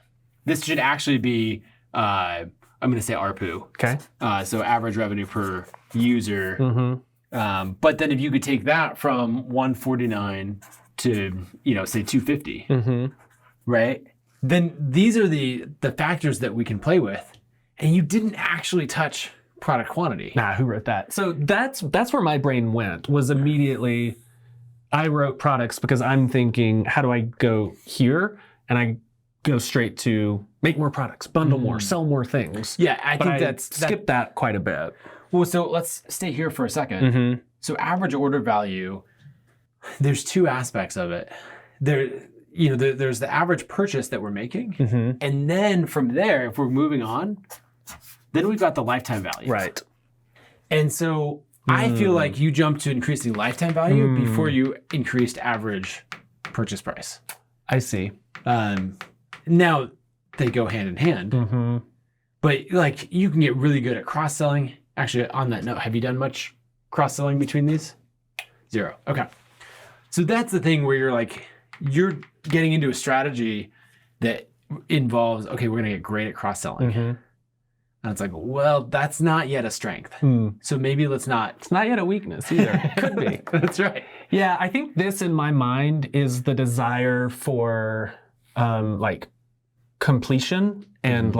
this should actually be, I'm going to say ARPU. Okay. So average revenue per user. Mm-hmm. But then if you could take that from 149 to, say 250, Mm-hmm. right? Then these are the factors that we can play with. And you didn't actually touch product quantity. Nah, who wrote that? So that's where my brain went, was immediately I wrote products because I'm thinking, how do I go here? And I go straight to make more products, bundle more, sell more things. Yeah, I But think I that's skipped that quite a bit. Well, so let's stay here for a second. Mm-hmm. So average order value, there's two aspects of it. There's the average purchase that we're making. Mm-hmm. And then from there, if we're moving on, then we've got the lifetime value. Right. And so I feel like you jumped to increasing lifetime value before you increased average purchase price. I see. Now they go hand in hand, Mm-hmm. but you can get really good at cross-selling. Actually, on that note, have you done much cross-selling between these? 0. Okay. So that's the thing where you're getting into a strategy that involves, okay, we're going to get great at cross-selling. Mm-hmm. And it's like, well, that's not yet a strength. So maybe let's not. It's not yet a weakness either. Could be. That's right. Yeah, I think this in my mind is the desire for completion and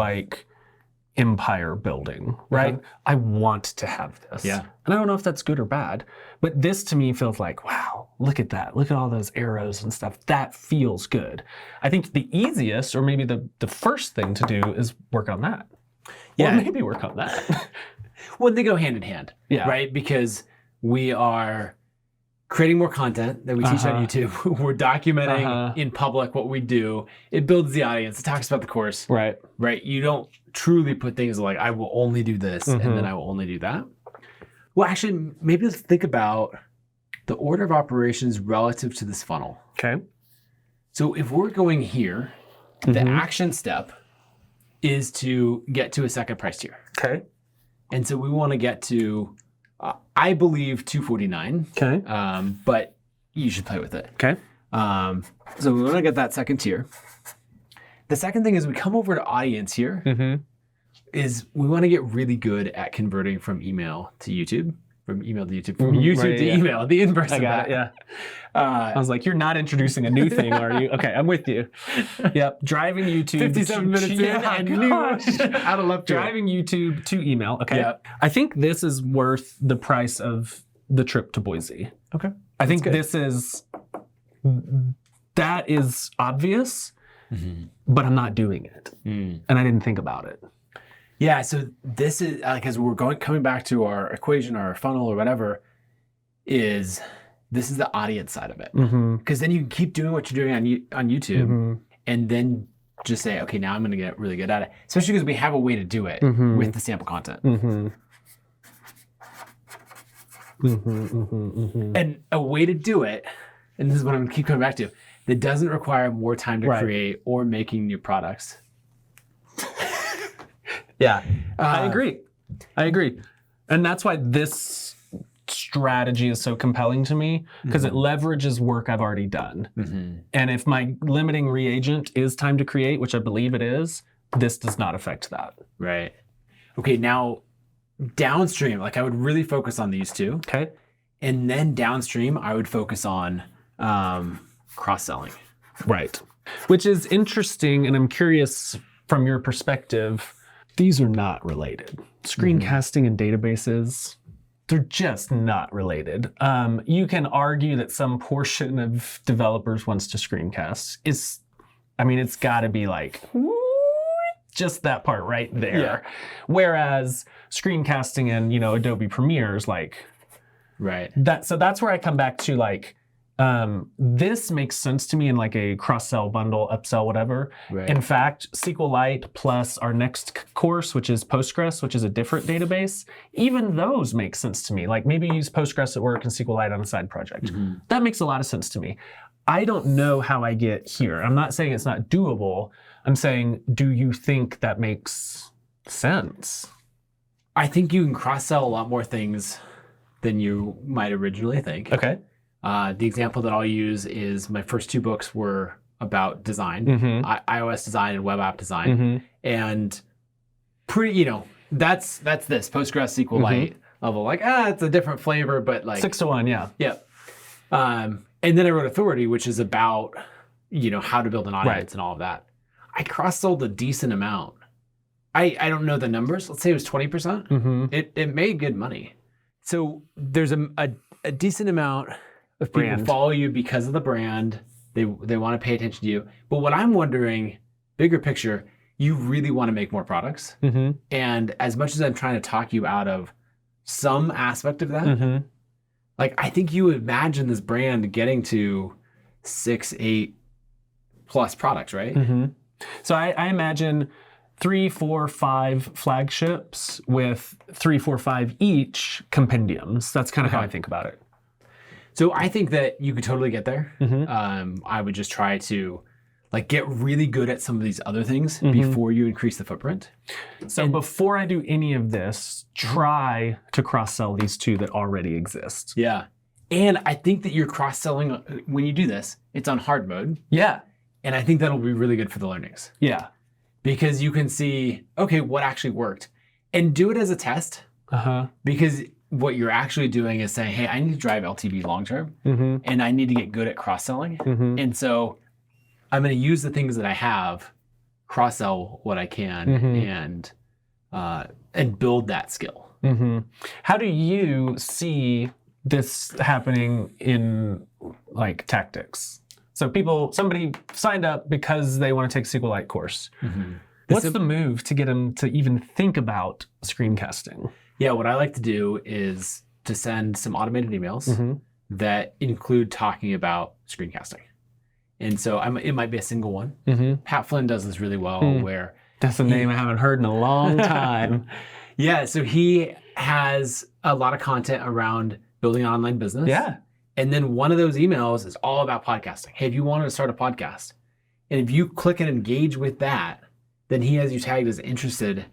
empire building, right? I want to have this. Yeah. And I don't know if that's good or bad, but this to me feels like, wow, look at that. Look at all those arrows and stuff. That feels good. I think the easiest, or maybe the first thing to do, is work on that. Yeah. Or maybe work on that. Well, they go hand in hand. Yeah. Right? Because we are creating more content that we teach on YouTube. We're documenting in public what we do. It builds the audience. It talks about the course. Right. Right? You don't truly put things like, I will only do this and then I will only do that. Well, actually, maybe let's think about the order of operations relative to this funnel. Okay. So if we're going here, the action step is to get to a second price tier. Okay. And so we want to get to, I believe, 249. Okay. But you should play with it. Okay. So we want to get that second tier. The second thing is we come over to audience here, is we want to get really good at converting from email to YouTube. From email to YouTube. From YouTube Right, to yeah. email. The inverse I of got that. it. Yeah. I was like, you're not introducing a new thing, are you? Okay, I'm with you. Yep. Driving YouTube. 57 minutes in Yeah, and gosh. out of left field. Driving YouTube to email. Okay. Yep. I think this is worth the price of the trip to Boise. Okay. I think good. that is obvious, but I'm not doing it. And I didn't think about it. Yeah, so this is as we're coming back to our equation, our funnel, or whatever, this is the audience side of it. Because then you can keep doing what you're doing on YouTube, and then just say, okay, now I'm going to get really good at it. Especially because we have a way to do it with the sample content. And a way to do it, and this is what I'm going to keep coming back to, that doesn't require more time to create or making new products. Yeah, I agree. And that's why this strategy is so compelling to me, because it leverages work I've already done. And if my limiting reagent is time to create, which I believe it is, this does not affect that. Right. Okay, now downstream, I would really focus on these two. Okay. And then downstream, I would focus on cross-selling. Right. Which is interesting, and I'm curious from your perspective, these are not related. Screencasting and databases, they're just not related. You can argue that some portion of developers wants to screencast. It's got to be just that part right there. Yeah. Whereas screencasting and Adobe Premiere is Right. that. So that's where I come back to This makes sense to me in like a cross-sell, bundle, upsell, whatever. Right. In fact, SQLite plus our next course, which is Postgres, which is a different database, even those make sense to me. Like maybe use Postgres at work and SQLite on a side project. That makes a lot of sense to me. I don't know how I get here. I'm not saying it's not doable. I'm saying, do you think that makes sense? I think you can cross-sell a lot more things than you might originally think. Okay. The example that I'll use is my first 2 books were about design, iOS design and web app design. And pretty, that's this Postgres SQLite level. Like, it's a different flavor, but like 6-to-1, yeah. Yeah. And then I wrote Authority, which is about, how to build an audience and all of that. I cross-sold a decent amount. I don't know the numbers. Let's say it was 20%. It made good money. So there's a decent amount of people who follow you because of the brand. They want to pay attention to you. But what I'm wondering, bigger picture, you really want to make more products. And as much as I'm trying to talk you out of some aspect of that, like I think you imagine this brand getting to 6, 8 plus products, right? So I imagine 3, 4, 5 flagships with 3, 4, 5 each compendiums. That's kind of how I think about it. So I think that you could totally get there. I would just try to get really good at some of these other things before you increase the footprint. So before I do any of this, try to cross-sell these 2 that already exist. Yeah. And I think that you're cross-selling, when you do this, it's on hard mode. Yeah. And I think that'll be really good for the learnings. Yeah. Because you can see, okay, what actually worked. And do it as a test. Because what you're actually doing is saying, hey, I need to drive LTV long-term. And I need to get good at cross-selling. And so I'm going to use the things that I have, cross-sell what I can, and build that skill. How do you see this happening in tactics? So somebody signed up because they want to take a SQLite course. What's the move to get them to even think about screencasting? Yeah, what I like to do is to send some automated emails that include talking about screencasting. And so it might be a single one. Pat Flynn does this really well where... That's a name I haven't heard in a long time. Yeah, so he has a lot of content around building an online business. Yeah. And then one of those emails is all about podcasting. Hey, if you wanted to start a podcast, and if you click and engage with that, then he has you tagged as interested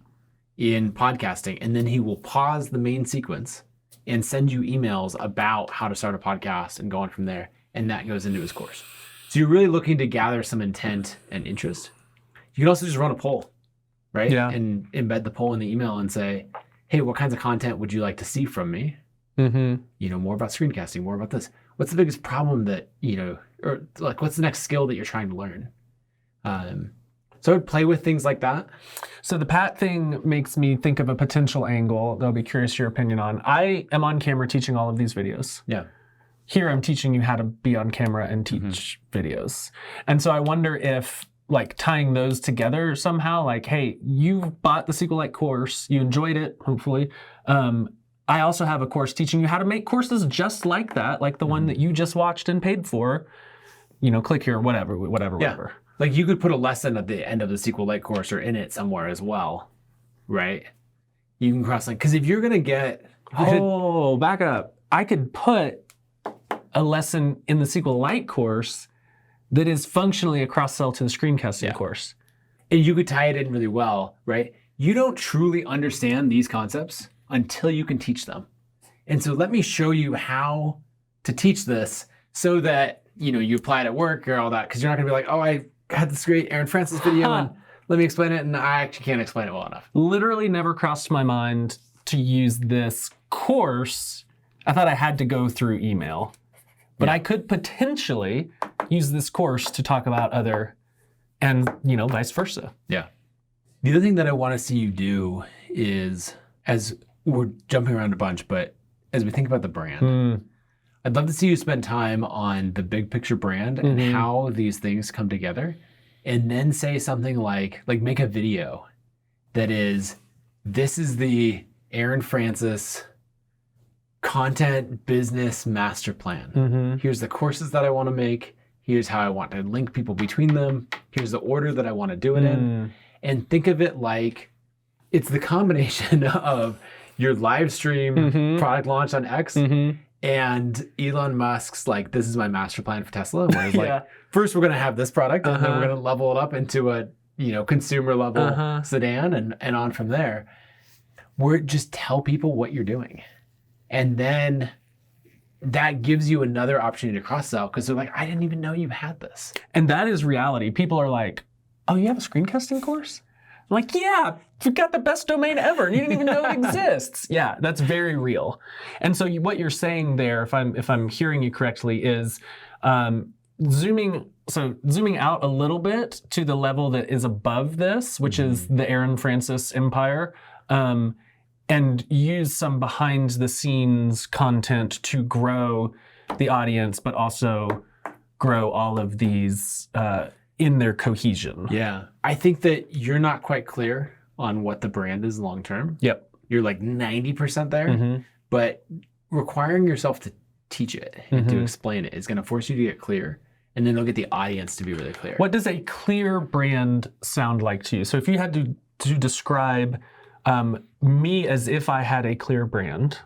in podcasting, and then he will pause the main sequence and send you emails about how to start a podcast and go on from there. And that goes into his course. So you're really looking to gather some intent and interest. You can also just run a poll, right? Yeah. And embed the poll in the email and say, hey, what kinds of content would you like to see from me? More about screencasting, more about this. What's the biggest problem that, or what's the next skill that you're trying to learn? So I would play with things like that. So the Pat thing makes me think of a potential angle that I'll be curious your opinion on. I am on camera teaching all of these videos. Yeah. Here I'm teaching you how to be on camera and teach videos. And so I wonder if tying those together somehow, hey, you bought the SQLite course, you enjoyed it, hopefully. I also have a course teaching you how to make courses just like that, like the one that you just watched and paid for. Click here, whatever. Like you could put a lesson at the end of the SQLite course or in it somewhere as well, right? You can cross-link. Because if you're going to get... back up. I could put a lesson in the SQLite course that is functionally a cross-sell to the screencasting course. And you could tie it in really well, right? You don't truly understand these concepts until you can teach them. And so let me show you how to teach this so that, you apply it at work or all that. Because you're not going to be like, oh, I had this great Aaron Francis video and let me explain it. And I actually can't explain it well enough. Literally never crossed my mind to use this course. I thought I had to go through email. But I could potentially use this course to talk about other, and vice versa. Yeah. The other thing that I want to see you do is, as we're jumping around a bunch, but as we think about the brand, I'd love to see you spend time on the big picture brand and how these things come together, and then say something like make a video that is, this is the Aaron Francis content business master plan. Mm-hmm. Here's the courses that I want to make. Here's how I want to link people between them. Here's the order that I want to do it in. And think of it like it's the combination of your live stream product launch on X and Elon Musk's like, this is my master plan for Tesla. Where it's like, first we're going to have this product and then we're going to level it up into a, consumer level sedan and on from there. Where just tell people what you're doing. And then that gives you another opportunity to cross-sell because they're like, I didn't even know you had this. And that is reality. People are like, oh, you have a screencasting course? I'm like, yeah, you've got the best domain ever and you didn't even know it exists. Yeah, that's very real. And so what you're saying there, if I'm hearing you correctly, is zooming out a little bit to the level that is above this, which is the Aaron Francis empire, and use some behind the scenes content to grow the audience, but also grow all of these in their cohesion. Yeah. I think that you're not quite clear on what the brand is long term. Yep. You're like 90% there, but requiring yourself to teach it and to explain it is going to force you to get clear. And then they'll get the audience to be really clear. What does a clear brand sound like to you? So if you had to describe me as if I had a clear brand,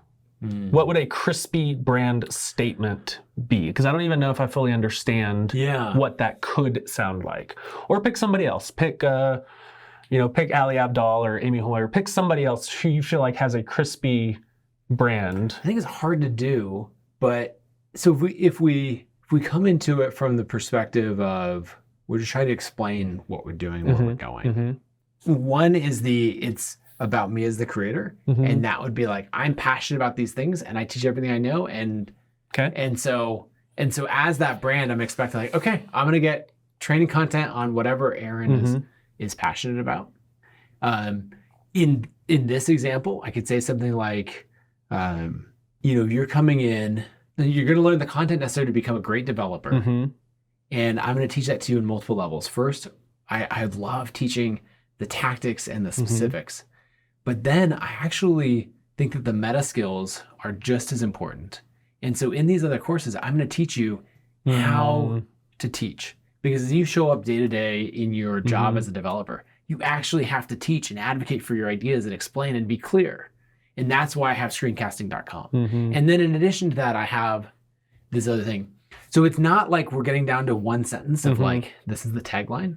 what would a crispy brand statement be? Because I don't even know if I fully understand what that could sound like. Or pick somebody else. Pick Ali Abdaal or Amy Hoyer. Pick somebody else who you feel like has a crispy brand. I think it's hard to do, but so if we come into it from the perspective of we're just trying to explain what we're doing, where we're going. One is it's about me as the creator, and that would be like I'm passionate about these things and I teach everything I know, and so as that brand, I'm expecting like, okay, I'm gonna get training content on whatever Aaron is passionate about. In this example, I could say something like, you're coming in, you're gonna learn the content necessary to become a great developer, and I'm gonna teach that to you in multiple levels. First, I love teaching the tactics and the specifics. But then I actually think that the meta skills are just as important. And so in these other courses, I'm going to teach you how to teach. Because as you show up day to day in your job as a developer, you actually have to teach and advocate for your ideas and explain and be clear. And that's why I have screencasting.com. And then in addition to that, I have this other thing. So it's not like we're getting down to one sentence of like, this is the tagline,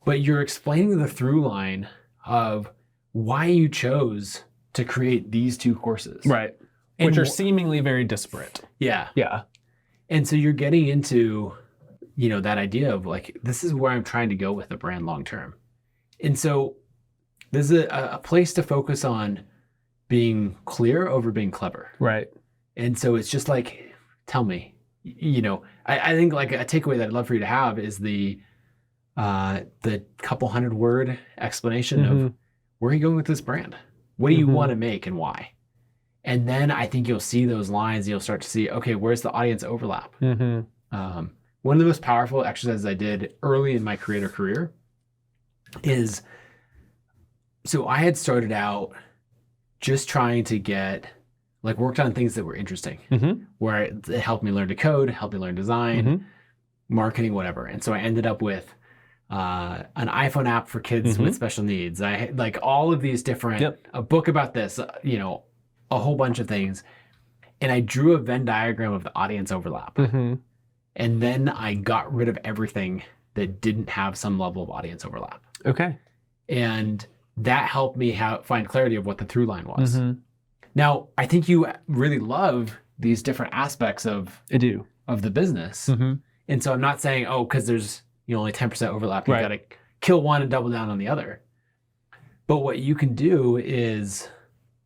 but you're explaining the through line of why you chose to create these two courses. Right. Which are seemingly very disparate. Yeah. Yeah. And so you're getting into, that idea of like, this is where I'm trying to go with the brand long term. And so there's a place to focus on being clear over being clever. Right. And so it's just like, tell me, I think like a takeaway that I'd love for you to have is the couple 100-word explanation of where are you going with this brand? What do you want to make and why? And then I think you'll see those lines. You'll start to see, okay, where's the audience overlap? One of the most powerful exercises I did early in my creator career is, so I had started out just trying to worked on things that were interesting, where it helped me learn to code, helped me learn design, marketing, whatever. And so I ended up with an iPhone app for kids with special needs. I had like all of these different, a book about this, a whole bunch of things. And I drew a Venn diagram of the audience overlap. And then I got rid of everything that didn't have some level of audience overlap. Okay. And that helped me find clarity of what the through line was. Now, I think you really love these different aspects of the business. And so I'm not saying, because there's only 10% overlap, you got to kill one and double down on the other. But what you can do is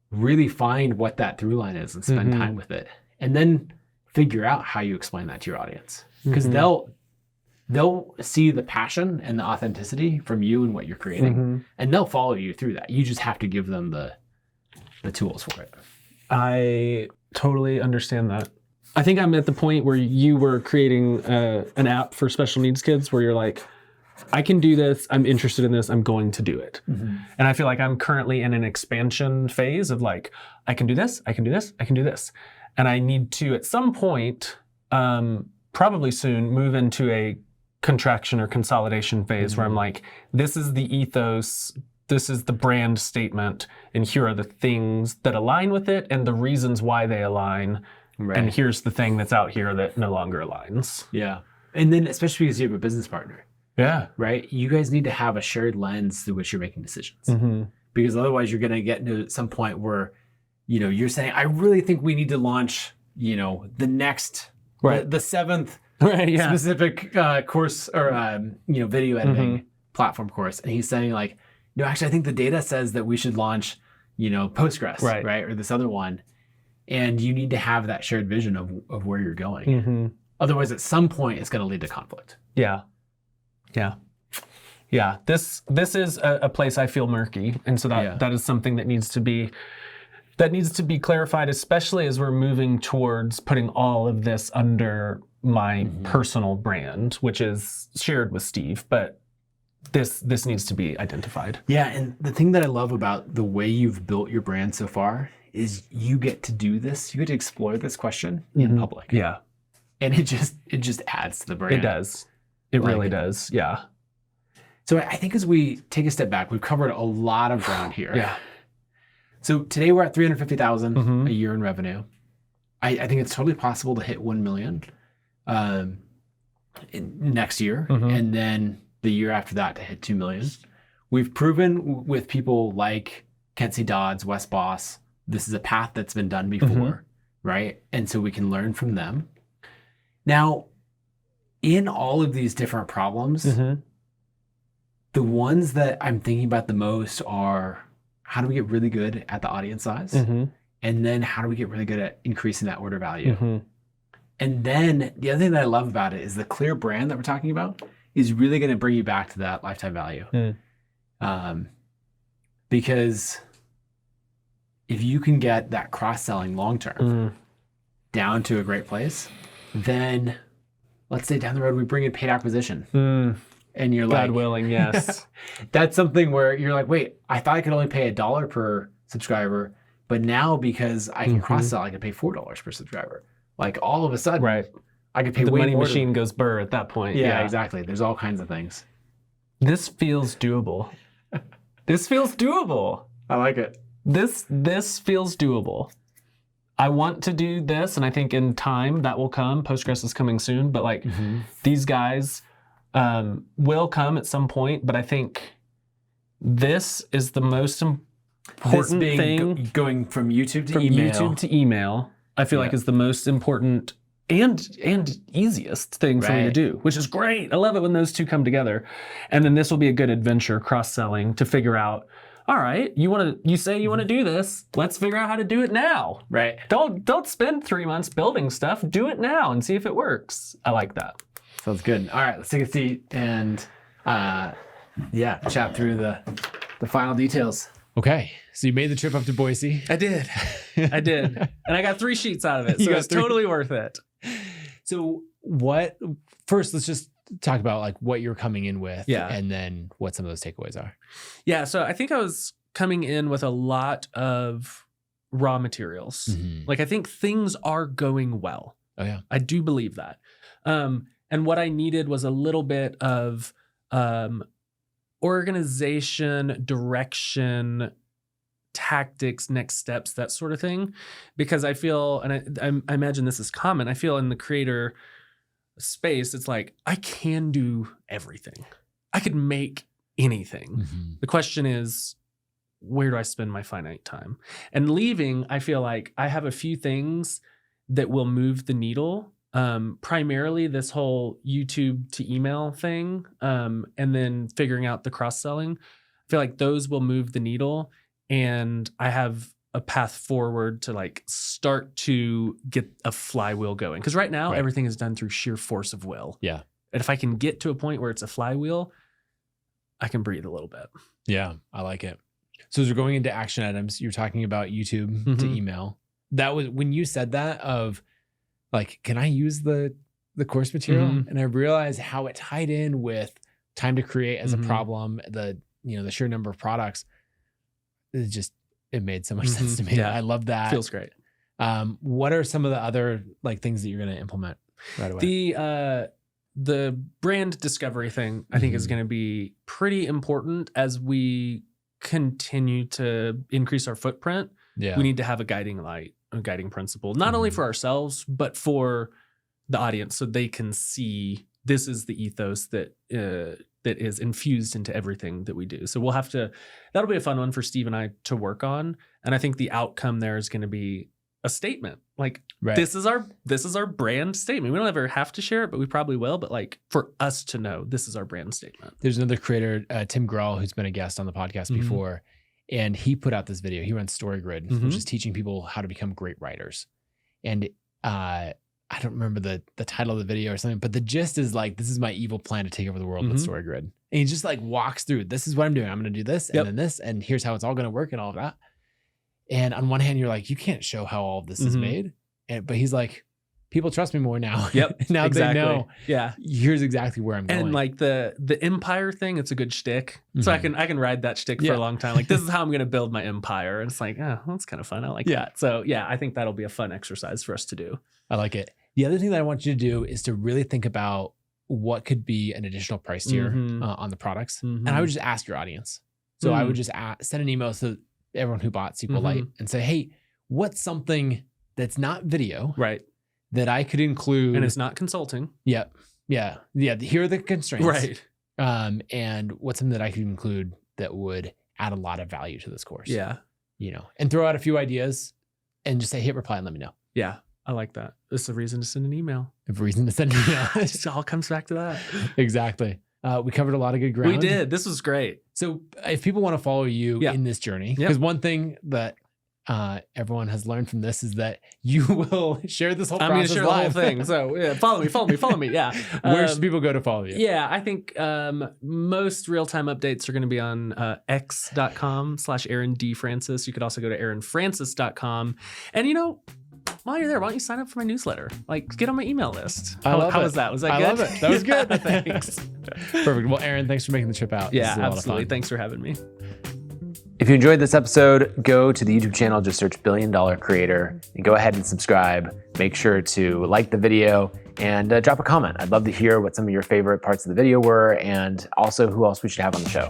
really find what that through line is and spend time with it. And then figure out how you explain that to your audience. Because they'll see the passion and the authenticity from you and what you're creating. And they'll follow you through that. You just have to give them the tools for it. I totally understand that. I think I'm at the point where you were creating an app for special needs kids where you're like, I can do this. I'm interested in this. I'm going to do it. And I feel like I'm currently in an expansion phase of like, I can do this, I can do this, I can do this. And I need to, at some point, probably soon, move into a contraction or consolidation phase where I'm like, this is the ethos, this is the brand statement, and here are the things that align with it and the reasons why they align. Right. And here's the thing that's out here that no longer aligns. Yeah. And then especially because you have a business partner, Yeah. right? You guys need to have a shared lens through which you're making decisions. Mm-hmm. Because otherwise you're going to get into some point where, you know, you're saying, I really think we need to launch, you know, the next, Right. the seventh Right. Yeah. specific course or, you know, video editing platform course. And he's saying like, no, actually, I think the data says that we should launch, you know, Postgres, right? Or this other one. And you need to have that shared vision of where you're going. Mm-hmm. Otherwise, at some point, it's going to lead to conflict. Yeah. Yeah. Yeah. This is a place I feel murky. And so that is something that needs to be clarified, especially as we're moving towards putting all of this under my personal brand, which is shared with Steve. But this needs to be identified. Yeah, and the thing that I love about the way you've built your brand so far is you get to do this. You get to explore this question in public. Yeah. And it just adds to the brand. It does. It really does. Yeah. So I think as we take a step back, we've covered a lot of ground here. Yeah. So today we're at 350,000 a year in revenue. I think it's totally possible to hit 1 million next year, and then the year after that to hit 2 million. We've proven with people like Kelsey Dodds, Wes Boss, this is a path that's been done before, right? And so we can learn from them. Now, in all of these different problems, the ones that I'm thinking about the most are how do we get really good at the audience size? And then how do we get really good at increasing that order value? And then the other thing that I love about it is the clear brand that we're talking about is really going to bring you back to that lifetime value. Because if you can get that cross-selling long-term down to a great place, then let's say down the road we bring in paid acquisition. And you're like, God willing, yes. That's something where you're like, wait, I thought I could only pay $1 per subscriber, but now because I can cross-sell, I can pay $4 per subscriber. Like all of a sudden, I could pay the way money more. Machine goes burr at that point. Yeah, exactly. There's all kinds of things. This feels doable. This feels doable. I like it. This feels doable. I want to do this, and I think in time that will come. Postgres is coming soon, but like these guys will come at some point. But I think this is the most important thing. Going from YouTube to from email. YouTube to email, I feel like is the most important and easiest thing for me to do, which is great. I love it when those two come together. And then this will be a good adventure cross-selling to figure out, all right, you say you want to do this, let's figure out how to do it now. Right. Don't spend 3 months building stuff. Do it now and see if it works. I like that. Sounds good. All right, let's take a seat and chat through the final details. Okay, so you made the trip up to Boise. I did. And I got 3 sheets out of it, so it's totally worth it. So first, let's just talk about like what you're coming in with and then what some of those takeaways are. Yeah, so I think I was coming in with a lot of raw materials. Like I think things are going well. Oh yeah. I do believe that. And what I needed was a little bit of organization, direction, tactics, next steps, that sort of thing. Because I feel, and I imagine this is common, I feel in the creator space, it's like, I can do everything. I could make anything. The question is, where do I spend my finite time? And leaving, I feel like I have a few things that will move the needle. Primarily this whole YouTube to email thing, and then figuring out the cross-selling. I feel like those will move the needle, and I have a path forward to like start to get a flywheel going. Because right now everything is done through sheer force of will. Yeah. And if I can get to a point where it's a flywheel, I can breathe a little bit. Yeah, I like it. So as we're going into action items, you're talking about YouTube to email. That was when you said that of like, can I use the course material? And I realized how it tied in with time to create as a Mhm. problem, the sheer number of products, it made so much sense to me. Yeah. I love that. Feels great. What are some of the other like things that you're going to implement right away? The brand discovery thing, I think, is going to be pretty important as we continue to increase our footprint. Yeah. We need to have a guiding light, a guiding principle, not only for ourselves, but for the audience, so they can see this is the ethos that is infused into everything that we do. So that'll be a fun one for Steve and I to work on. And I think the outcome there is going to be a statement. Like, Right. this is our brand statement. We don't ever have to share it, but we probably will. But like, for us to know, this is our brand statement. There's another creator, Tim Grahl, who's been a guest on the podcast Mhm. before, and he put out this video. He runs StoryGrid, Mhm. which is teaching people how to become great writers. And I don't remember the title of the video or something, but the gist is like, this is my evil plan to take over the world with Mhm. StoryGrid. And he just like walks through, this is what I'm doing. I'm going to do this Yep. and then this, and here's how it's all going to work and all of that. And on one hand, you're like, you can't show how all of this is Mhm. made. But he's like, people trust me more now. Yep. Now exactly. they know Yeah. here's exactly where I'm going. And like the empire thing, it's a good shtick. So I Mhm. can ride that shtick for Yeah. a long time. Like, this is how I'm going to build my empire. And it's like, oh, that's kind of fun. I like Yeah. that. So yeah, I think that'll be a fun exercise for us to do. I like it. The other thing that I want you to do is to really think about what could be an additional price tier Mhm. on the products. Mhm. And I would just ask your audience. So I Mm. would just send an email to everyone who bought SQLite and say, hey, what's something that's not video Right. that I could include? And it's not consulting. Yeah. Here are the constraints. Right. And what's something that I could include that would add a lot of value to this course? Yeah. And throw out a few ideas and just say, hit reply and let me know. Yeah. I like that. It's a reason to send an email. If reason to send an email. It just all comes back to that. Exactly. We covered a lot of good ground. We did. This was great. So if people want to follow you Yeah. in this journey, Yep. because one thing that everyone has learned from this is that you will share this whole I'm going process to share the whole live. thing. So yeah, follow me. Yeah. Where should people go to follow you? Yeah, I think most real-time updates are going to be on x.com/Aaron D. Francis. You could also go to aaronfrancis.com. And while you're there, why don't you sign up for my newsletter? Like, get on my email list. I love How it. was that? Was that I good? love it. That was good. Thanks. Perfect. Well, Aaron, thanks for making the trip out. This Yeah, is a lot of absolutely. fun. Thanks for having me. If you enjoyed this episode, go to the YouTube channel, just search $1 Billion Creator, and go ahead and subscribe. Make sure to like the video and drop a comment. I'd love to hear what some of your favorite parts of the video were, and also who else we should have on the show.